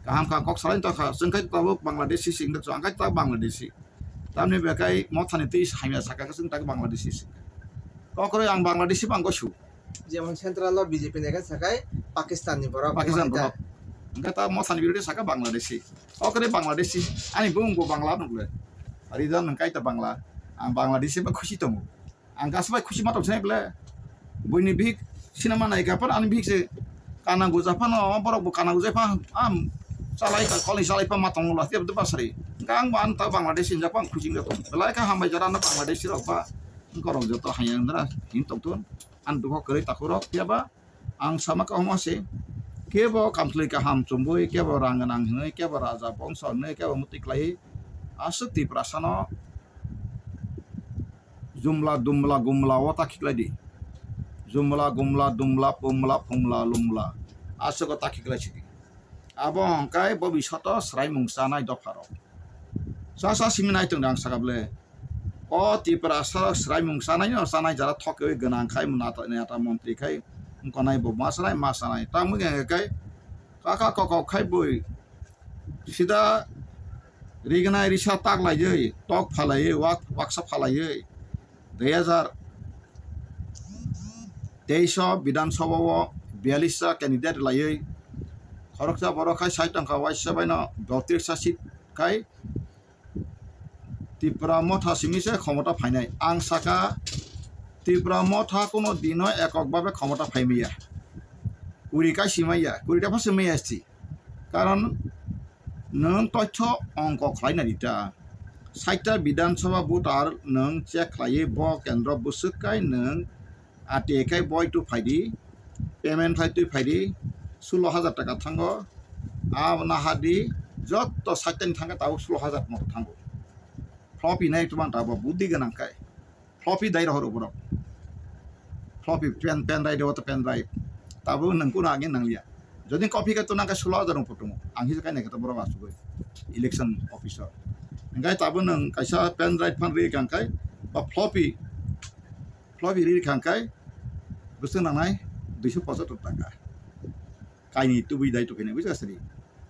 kaham ka kok salain to kha sengkai tabuk Bangladeshi sing to angkai ta Bangladeshi tamni bekai mothani tei haimya saka sing ta Bangladeshi sing kokore ang Bangladeshi bang gosu যেমন central BJP নেগা সাকাই Pakistani বড় Pakistan bro angkai ta mothani birode saka Bangladeshi kokore Bangladeshi ani bung go Bangla nule ari dan angkai ta Bangla ang Bangladeshi ba khushi tomo ang gasbai khushi matok sai ble boini bik sinama nai kapan ani bik se kana guzapan o borok bu kana guzapan am salai ka koli salai pa matong ulah tiap tu pasari kang ban ta Bangladesh Japan khushi ngato belai ka hambai jarana Bangladesh rok pa ngkorong joto hayang dra hintok tun an duho kere takurok tiaba ang sama ka homase kebo kamtli ka ham chumbui kebo ranganang hne kebo raja bongso ne kebo mutiklai asukti prasano jumla gumla wata kikladi jumla gumla dumla pumla lumla asuk ta kiklai chidi abong kai bobishoto srai mungsanai dofaro sa siminai tungdang sakable Tripura serai mungsanai no sanai jara thokoi ganang khai munata neta montri khai konai bo masanai masanai tamu ge kai kaka kok khai boi sida riganai risa tak lai tok phalai waksa phalai 2023 বিধানসভা 42টা candidate লাইयै খরকসা বরখাই 60 টাকা ওয়াইসা বাইনা 32টা seat খাই ত্রিপুরা মথা সিমিছে ক্ষমতা ফাইনাই আং সাকা ত্রিপুরা মথা কোনো দিন এককভাবে ক্ষমতা ফাইমিয়া কুড়িকাই সিমাইয়া কুড়িটা ফার্স্ট সিমাই আসছি কারণ নং তথ্য অঙ্ক খাইনা দিতা 60টা বিধানসভা বুথ আর নং চেক খাইয়ে ব কেন্দ্র বুসুকাই নং আতে খাই বয় টু ফাইদি পেমেন্ট ফাই তুই ফাইদি 16,000 টাকা থাঙ্গো আবনা হাদি যত 60টানি থাঙ্গা তাও 16,000 মতো থাঙ্গো ফ্লপি নাই তোমার তাবো বুদ্ধি গোনাंखाय ফ্লপি দাই রহর উপর ফ্লপি পেন রাই দেওয়া পেন রাই তাবো নংকু নাগে নাংলিয়া যদি কপি কা তো নাকা 16,000 উপর তুমো আংহি কাই নাকা বড় বাসুগৈ election officer ngai tabu nang kaisa pen right fan ri kangkai ba floppy ri kangkai busu nangai 275 টাকা kaini tubi dai to kene busa sri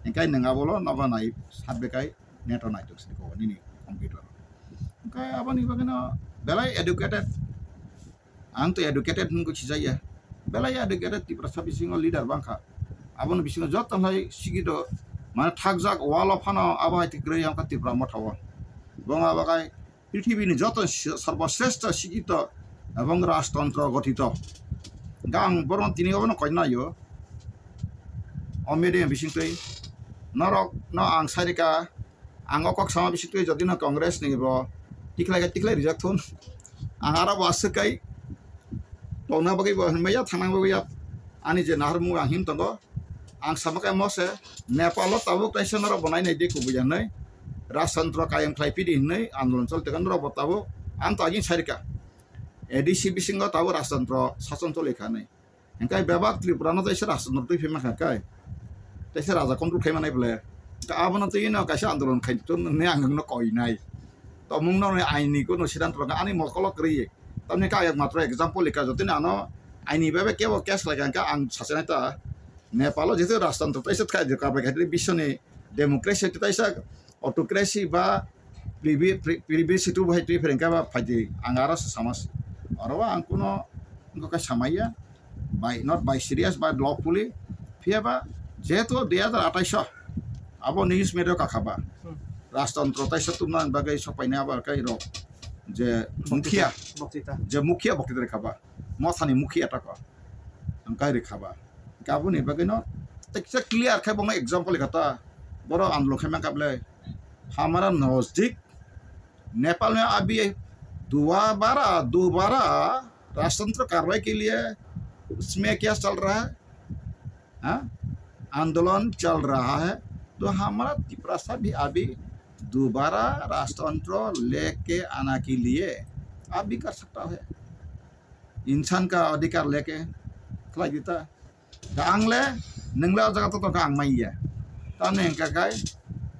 ngai nanga bolo naba nai sabbe kai neto nai to sri ko nini computer ngai abani bagana belai educated ang to educated nungku cijaya belai educated ti prasabi singo leader bangka abon bisingo jotan lai sigito মানে থাকজাক ওয়াল Fanon আবাই তিগ্রই আমকা Tripura মঠাও বঙ্গা বাগাই পৃথিবীর যত সর্বশ্রেষ্ঠ শিক্ষিত এবং রাজতন্ত্র গঠিত গাং বরং তিনি অবন কন্যায় অমেদে বিশিংতই নরক ন আং সারিকা আং অকক সামা বিশিংতই যদি ন কংগ্রেস নিব টিকলাই রিজাক্ট থুন আং আরা বাসকাই তনা বাগै বহনমায়া থানাंगबोया आनि जे नाहरमु आं हिम तंगो आं सामाkai mose Nepal tabuk taisa nara bonai nai de kubujanai rasantra kayam klaipidi nei andolon chol tekan ro tabuk an tagin sarika ADC bisingo tabu rasantra sason chole khanai engkai bebak Tripura no taisa rasantra tui phema khakai taisa raja kontrol khaimanai bole ta abona tui no kaisa andolon khai ton ne ang no koi nai to mung no aini ko no sidan troka ani mokolo kri tamne ka ek matra example leka jotin ano aini bebe kebo cash laganka ang sasena ta Nepal যেহেতু রাজতন্ত্র তাইসা খাই যে কাবে খাইতে বিশ্বনে democracy তাইসা autocracy বা প্রিভিসি two ভাই তুই ফেরেঙ্কা বা ফাইদি Angara সমাজ অরবা আং কোনো গকা সামাইয়া বাই নট বাই সিরিয়াস বা লফুলি ফিয়াবা যেহেতু 2028 আবো নিউজ মিডিয়া কাখাবা রাজতন্ত্র তাইসা তুমনান বাগাই সপাইনা আবার কাই র যে মুখিয়া বক্তৃতা রেখাবা মথানি মুখিয়া টাকা আংকাই রেখাবা Kabuni bagino teksa clear khai bong example kata boro andlo khema kable हमारा नजदीक नेपाल में अभी दोबारा राजतंत्र कार्रवाई के लिए उसमें क्या चल रहा है आंदोलन चल रहा है तो हमारा त्रिपुरा सा भी अभी दोबारा राजतंत्र लेके आना के लिए आप भी कर सकता है इंसान का अधिकार लेके खिला देता आंगले नंगला जगह तो आंग माइया ताने काकाय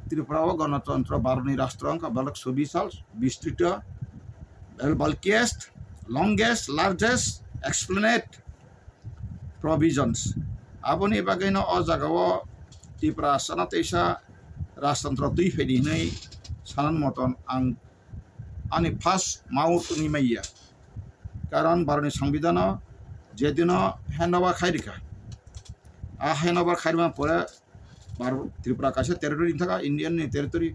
त्रिपुरा गणतंत्र भारतनि राष्ट्र का बलक 24 साल विस्तृत bulkiest longest largest explanate provisions aboni bagino o jagao Tripura sana teisa राजतंत्र tui fedi nei sanan moton ang ani first maut ni maia karon भारतनि संविधान जेदिनो handover khairika handover khairma pore Tripura कासे टेरिटरि थाका इंडियन नि टेरिटरि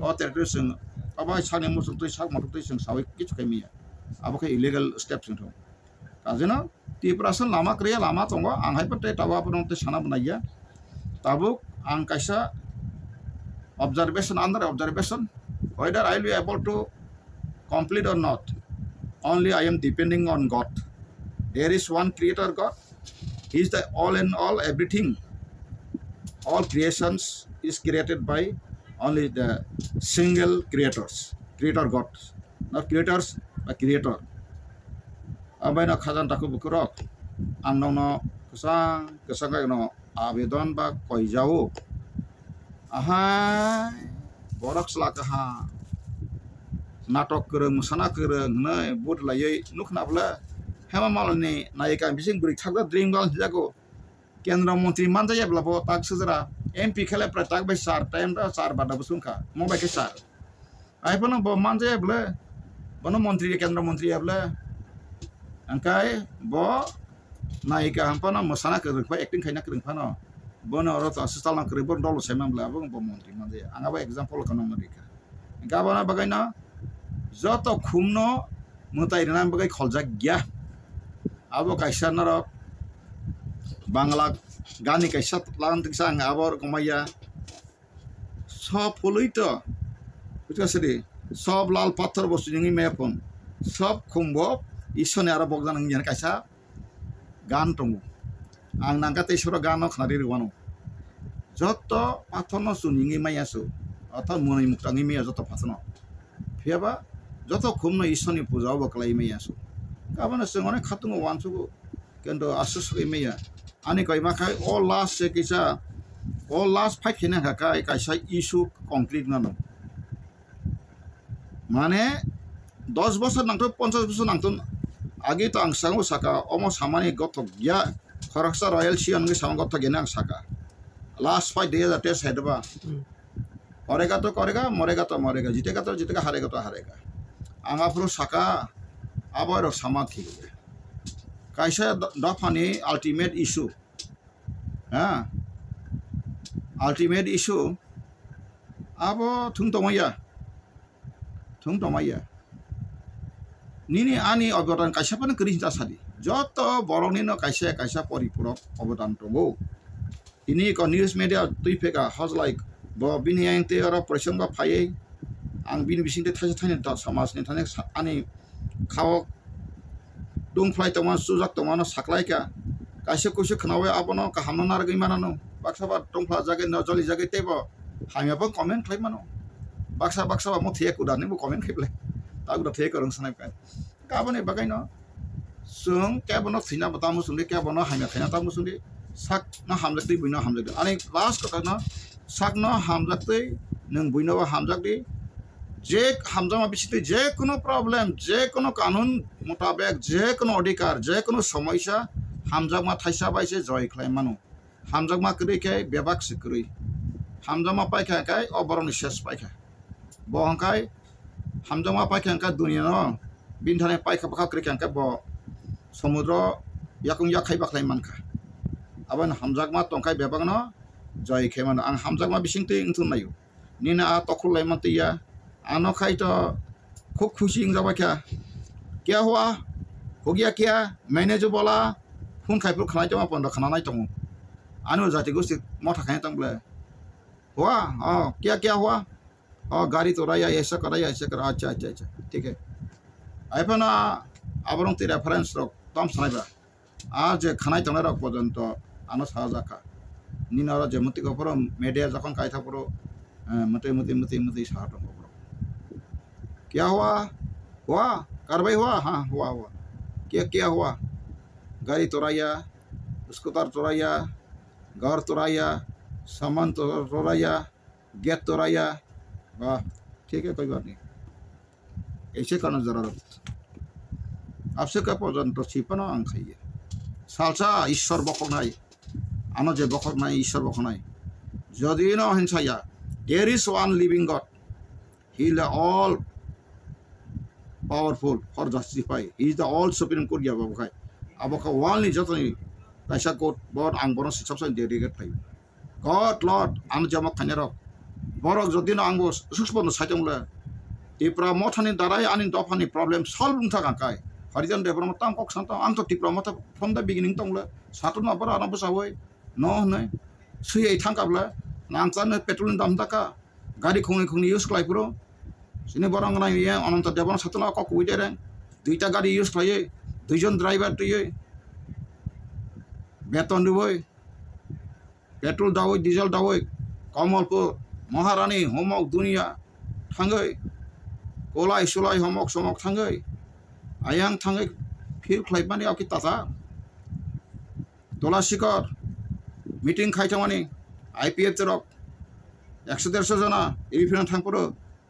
ओ territory जों अबा साने मुसुम तै साक मथु तै जों सावै किछु खायमिया आबोखै इलीगल स्टेप जों थौ काजेनो त्रिपुरा सन लामा क्रिया लामा दंगो आंहाय पते तावा पन तै साना बनाया ताबुक आं कायसा observation under observation whether I will be able to complete or not only I am depending on God there is one creator God he is the all in all everything all creations is created by only the single creator God not creators but creator abaina khajan taku bukurok angno kesang no abedan ba koijau aha borak selaka ha natok kereng musana kereng ne bud layai nuknabla hema malani naika bising brik thakda dream gal jago kendra mantri manja blabo tak sujara MP khale pratak bai sar time da sar bada busunka mo bai ke sar ai pano bo manja bla bono mantri kendra mantri bla angkai bo naika hampana musana kereng pa acting khaina kereng pano bono ro ta sistal na kereng bon dolo semam bla bo mantri manja anga ba example kono mereka gabana bagaina joto khumno mutai rana bagai kholjak gya abo kaisa narok bangla gani kaisa lan tingsa ngabor komaya sob poluito buta sedi sob lal pathor bostu jingi mepon sob khumbo isone ara bogdan ngian kaisa gan tongu ang nangka te sura gano khnari rwano joto pathono suningi mayasu atau munai muktangi maya joto pathono phiaba joto khumno isoni puja baklai mayasu kabana sengone khatungo wansugo kendo asus meya ani kaima khai all last se kisa all last fight khena kai kaisa issue complete nano মানে 10 বছর নাংতো 50 বছর নাংতো আগে তো আং সাঙ্গো সাকা অমো সামানি Goth গিয়া খরকসা royal সিয়ানগে সাম Goth গেনা আং সাকা last fight day জাতে সাইডবা করেগা তো করেগা মরেগা তো মরেগা জিতেগা তো জিতেগা হারেগা তো হারেগা आंगा पुरो साका आबार सामा थिगे कायसा दफानि अल्टीमेट इशू हाँ अल्टीमेट इशू आबो थुं तमाया निनी आनी अबदान कायसा पन करिजा सादि जत बरंनि न कायसा कायसा परिपूरक अबदान दंगो इनि क न्यूज मीडिया तुइ फेका हज लाइक ब बिनियानते अर प्रसंग बा फायै आं बिनि बिसिंते थाइसे थाइने दा समाजनि थाने आनि खाव दुंफ्लाय तमा सुजाक तमानो साख्लायका कायसे कुसे खनावे आबनो काहामनो नारगै मानानो बाक्साबा दुंफ्ला जागे न जलि जागे तेबो हामियाबो कमेन्ट खालामनो बाक्सा म थिए कुदानिबो कमेन्ट खालाय तागुदा थिए करं सनायका गाबने बागायनो जों केबनो थिना बतामु सुंदे केबनो हामिया थिना तामु सुंदे साक न हामजाकदै बुइनो हामजाकदै आनि लास्ट कथानो साक न हामजाकदै नों बुइनोबो हामजाकदै जे हामजामा बिसिते जे कोनो प्रॉब्लम जे कोनो कानून मुताबिक जे कोनो अधिकार जे कोनो समस्या हामजामा थाइसा बाइसे जय खालामनो हामजामा करिके बेबाक सिकरै हामजामा पाइखा काय अबरनि शेष पाइखा बहंकाय हामजामा पाइखा का दुनिया न बिनथाने पाइखा पाखा करिके का ब समुद्र याकुं याखाय बाखलाय मानखा आबन हामजामा तंखाय बेबाक न जय खेमानो आं हामजामा बिसिंते इंथु नायो निना आ तखुलाय मानतिया आनो खाई तो खूब खुशी इंजाबा क्या हुआ हो गया क्या मैंने जो बोला फोन खाई खाना जमा पंद खाना नहीं तो आनो जाति गोष्ठी मोटा खाए तंगले हुआ क्या हुआ गाड़ी तो रहा ऐसा करा अच्छा ठीक है आइफना आबरं ते रेफरेंस रक तम सनाइबा आज खाना तंगले रक पर्यंत आनो साजाका निनारा जेमति को पर मीडिया जखन कायथा पर मते साहा दंग क्या हुआ कार्रवाई हुआ हाँ हुआ क्या हुआ गाड़ी तोड़ाया स्कूटर तोड़ाया घर तोड़ाया सामान तोड़ाया गेट तोड़ाया वाह ठीक है कोई बात नहीं ऐसे करना जरूरत आपसे क्या पर्यंत छिपाना आं खाइए सालसा ईश्वर बखनाय आनो जे बखनाय ईश्वर बखनाय जदि न हिंसाया there is one living god he is all powerful for justify he is the all supreme court ya babukai aboka walni jotoni kaisa court board ang bono sisapsa dedicate thai god lord ang jamak khanero borok jodino angbo suspono saitongla tipra mothani darai ani dofani problem solve thaka kai harijan development tam kok santa ang to tipra motha from the beginning tongla satu na bara na busawoi no nai sui thangkabla nangchan petrol dam taka gari khongni use klai puro sini borong na ye anant devon satna ko kuidere duita gari use klaye duijon driver tuye beton diboi petrol dawoi diesel dawoi kamalpur maharani homok dunia thangai kolai sulai homok somok thangai ayang thangai phir khlai mani aki tata tola sikor meeting khaithamani IPF terok 100-150 jana elephant thangpuro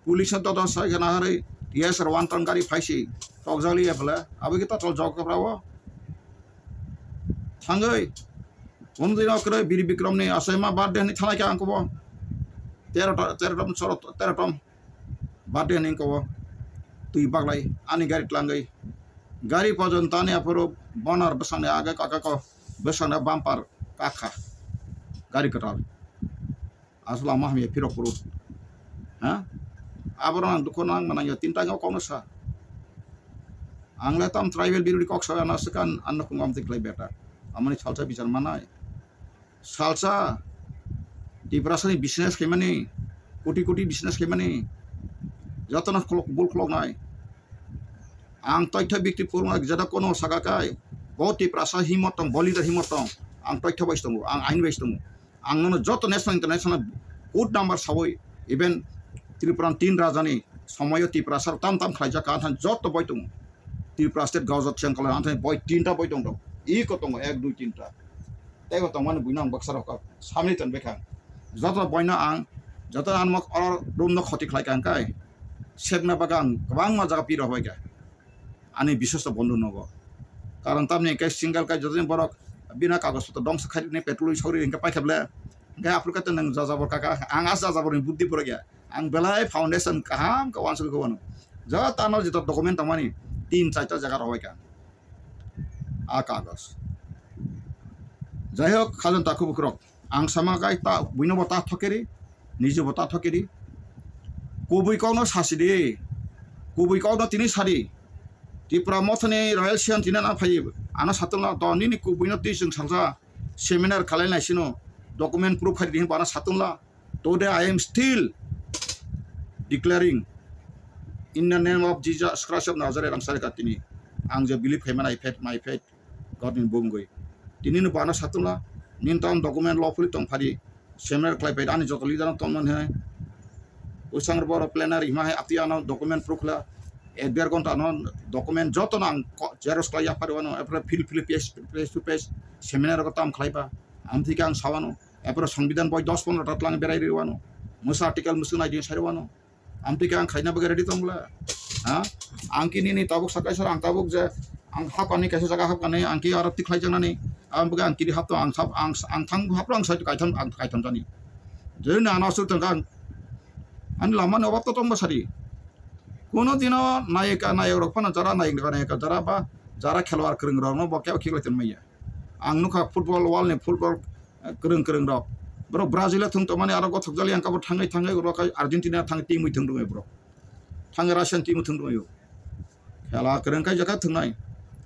police तद साइखना हरै TSR 1 ton gari faisi tok jali ya bela abi kita tol jog prawo thangai undino kre biri bikram ni asema birthday ni thalai ka angko bo 13 tom birthday ni ko tui baglai ani gari tlangai gari pajon tani aporo bonar besane aga kaka ko besane bumper kakha gari katal asla mah me piro puru ha abaran dukonang manang tinta ngau kono sa angla tam tribal birudi kok sa na sekan anna kungam tik lai beta amani salsa bicar manai salsa di prasani business kemani koti business kemani jatana kolok bul kolok nai ang toitha bikti purung jada kono sagakai boti prasa himotong bolida himotong ang toitha baistongo ang ain baistongo ang nono joto national international good number sawoi even Tripura 3 rajani somoyo Tripura tam khaija ka than joto boitung Tripura state gawjat chengkala anthe boy 3ta boitong do I ko tong 1 2 3 ta tego tong man buinang baksar ka samni tan bekhang joto boina ang joto an mak or room no khoti khlai kan kai segna bagang kabang ma jaga piro hoy ka ani বিশ্বস্ত বন্ধু নব কারণ তামনি কে single কা যদিন বরক বিনা কাগজপত্র দংস খাই নে petrol sorry Inca পাই খাবলে গে Africa তে নং যাযাবর কাকা আং আস যাযাবর বুদ্ধি পড়ে গিয়া আং বেলাই ফাউন্ডেশন কাহাম কা ওয়ানসল কো বানো যা তানোর যেত ডকুমেন্ট তামানি 3-4টা জায়গা রয় কা আ কাগজ যাই হোক খাজন তাকু বুকরক আং সামাকাই তা বুইনো বতা থকেরি নিজে বতা থকেরি কবুই কওনো সাসিদি কবুই কওনো তিনি সারি Tripura mothani royal sian tina na phai ana satungla to ni kubuino ti sing salsa seminar khalai nai sino document proof khari din bana satungla today I am still declaring in the name of Jesus Christ of Nazareth ang sari katini ang je believe khai mana my faith God in bongoi tini no bana satungla nin tam document lawfully tong phari seminar khalai pai ani jotoli dana tom non hai usang bor plenary ma hai atiana document proof la একবার ঘন্টা নন document যত নাং xerox খাইয়া পারবানো এরপরে fill page to page seminar কথা আম খাইবা আম থেকে আং সাবানো এরপরে সংবিধান বই 10-15টা লাং বেড়াই রিওয়ানো মুসা আর্টিকেল মুসুন আইডিয়া সারবানো আম থেকে আং খাইনা বগে রেডি তংলা হ্যাঁ আংকি নি তাবুক সাকাই সার আং তাবুক যে আং হাকানি কাছে জায়গা হাকানি আংকি আরতি খাই জানানি আম বগে আংকি হাতো আং সাব আং থাং হাপ্র আং সাইট কাইথাম জানি যেন আনাসু তংকা আন লামান অবাব তো তংবা সারি কোনো দিনও নায়িকা নায়ক রকম যারা নায়িকা যারা বা যারা খেলোয়াড় করং rock no bokya khilaitan maya ang nukha football wall ni football kereng rok bro Brazil thung to mane aro gothok jali ang kabor thangai rok Argentina thang team ui thung doi bro thang Russian team thung doi khela kereng kai jaka thungnai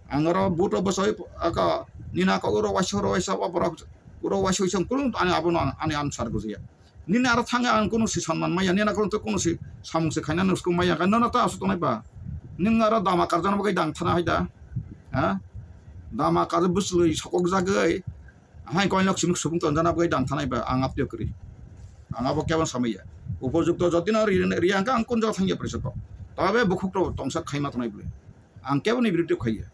ang aro buto bosoi aka nina ka uro waisa bro uro waisoi sang kulung ani abono ani answer gozia nina aro thanga ang kono si সম্মান maya nina kono to kono si samung se khaina nusko maya kan na ta asu to nai ba ning aro dama karjana bagai dang thana haida ha dama kar buslui sokok jagai hai koinok simuk subung ton jana bagai dang thanai ba ang aptio kri ang abo kebon samaya উপযুক্ত যদিন Riyanka ang কোন জায়গা থাঙ্গিয়া পরিষদ তবে বুকুক্ত তংসা Khaimah তো নাই বলে ang কেবন বিরুদ্ধে খাইয়া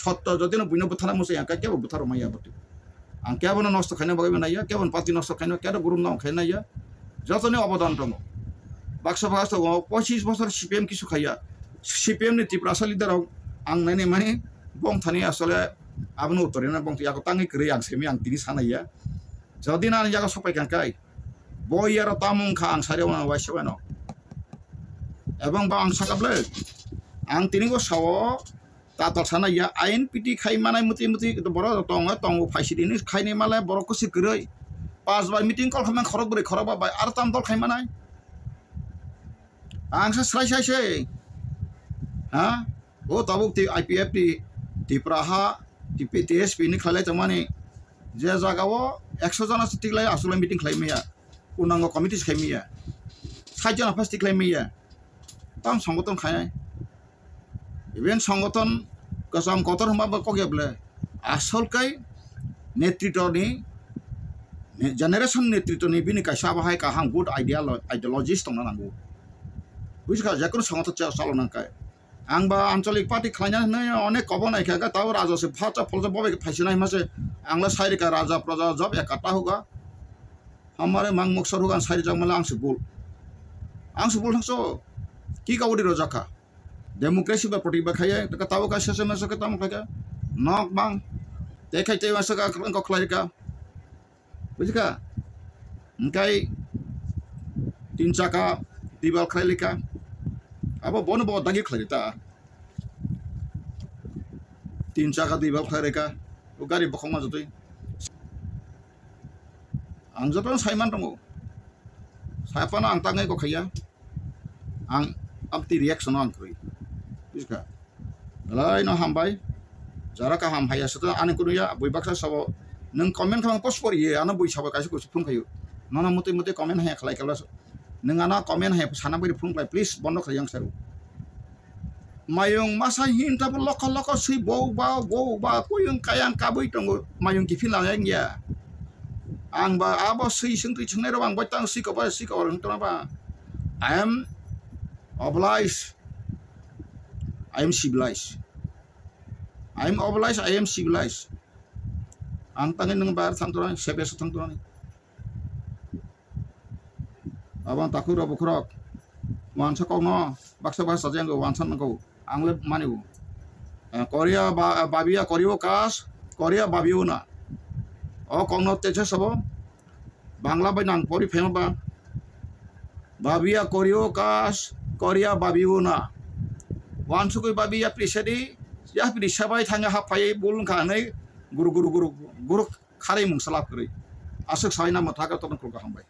সত্য যদিন বুইনো বুথানা মুসে আঙ্কা কেব বুথার মাইয়া বটি ang কেবন নষ্ট খাইনা বাগাইবে নাইয়া কেবন পাতি নষ্ট খাইনা কেন গুরুম নাম খাইনাইয়া যতনে অবদান দङ বাক্সা বাক্সা 25 বছর সিপিএম কিছু খাইয়া সিপিএম নি ত্রিপুরা লিডার ang নাইনে মানে বং থানি আসলে আবনো উত্তরে না বং ইয়াকো তাঙ্গি করে ang সেমি ang তিনি সানাইয়া যদিন আনি জায়গা সপাই কাঙ্কাই বই আর তামুং খা ang সারেও না ওয়াইসবানো এবং বা ang সাকাবলে ang তিনি গো সাও তাতল সানাইয়া আইন পিটি খাই মানাই মুতি বড় তং ফাইসিদিনি খাইনি মালে বড় কুসি কই 5 বার মিটিং কল খামান খরব বরে খরবা বাই আর তাম দল খাই মানাই ang সাই হ্যাঁ ও তাবুক তি আইপিএফ তি প্রাহা তি পিটিএস পিনি খালাই তমানি যে জাগাও 100 জন টিকলাই আসলে মিটিং খাইমিয়া উনাঙ্গ কমিটি খাইমিয়া 60 জন ফাস্ট টিকলাইমিয়া তাম সংগঠন খাইনাই ইভেন সংগঠন কসম কতর হমা কগেবলে আসলকাই নেতৃত্বনি জেনারেশন নেতৃত্বনি বিনি কাইসা বাহাই কাহাং গুড আইডিয়োলজিস্ট তংনা নাंगौ বুঝকা যেকোনো সংগঠন চালনাকাই आंबा आंचलिक पार्टी खाइना अनेक कब नायखागा ताव राजा से फाचा फलजा बबे फाइसिना हिमासे आंला साइड का राजा प्रजा जब इकट्ठा होगा हमारे मांग मकसद होगा साइड जंग मला आंसे बोल हंसो की गावडी रजाखा demokrasi ba प्रतिबा खाया तो ताव का ससे मसे का ताम खाया नक बांग देखाय ते मसे का को खलाय का बुझका उनकाय तीन चाका दिवाल खलाय लेका अब बन बो दागी खलाय ता तीन चाका दिवाल खलाय लेका वो गाड़ी बखमा जतै आं जतन साइमान दङ साइफाना आं ताङै को खाया आं अपति रिएक्शन आं खै बुझका लाय न हामबाय जरा का हाम हाया सत आने कुनुया बयबाक्सा सब नों कमेन्ट खालाम पोस्ट करियो आना बैसाबो कासे को फुंखायो नना मते मते कमेन्ट हाया खलाय खाला नों आना कमेन्ट हाया साना बायदि फुंखाय प्लिज बन्द खालाय आं सार मायं मासा हिनता लक लक सै बौ बा कोयं कायां काबै दङ मायं गिफिन लांया गया आं बा आबो सै सोंथि सोंनाय र आं बाय तां सिखबा होनतना बा I am obliged I am civilized आं ताङै नों बार थांतरा सेबेस थांतरा आबां ताखु र बखरक वानसा कौनो बाक्सा भाषा जेंगो वानसा नंगौ आंले मानिउ कोरिया बाबिया कोरियो कास कोरिया बाबियो ना ओ कौनो तेजे सबो बांला बाय नां परि फेमबा बाबिया कोरियो कास कोरिया बाबियो ना वानसुकै बाबिया प्रिसेदि या प्रिसाबाय थाङा हाफायै बुलुं खानै गुरु खारै मुंसलाब करै आसक सायना मथागा तन को हामबाय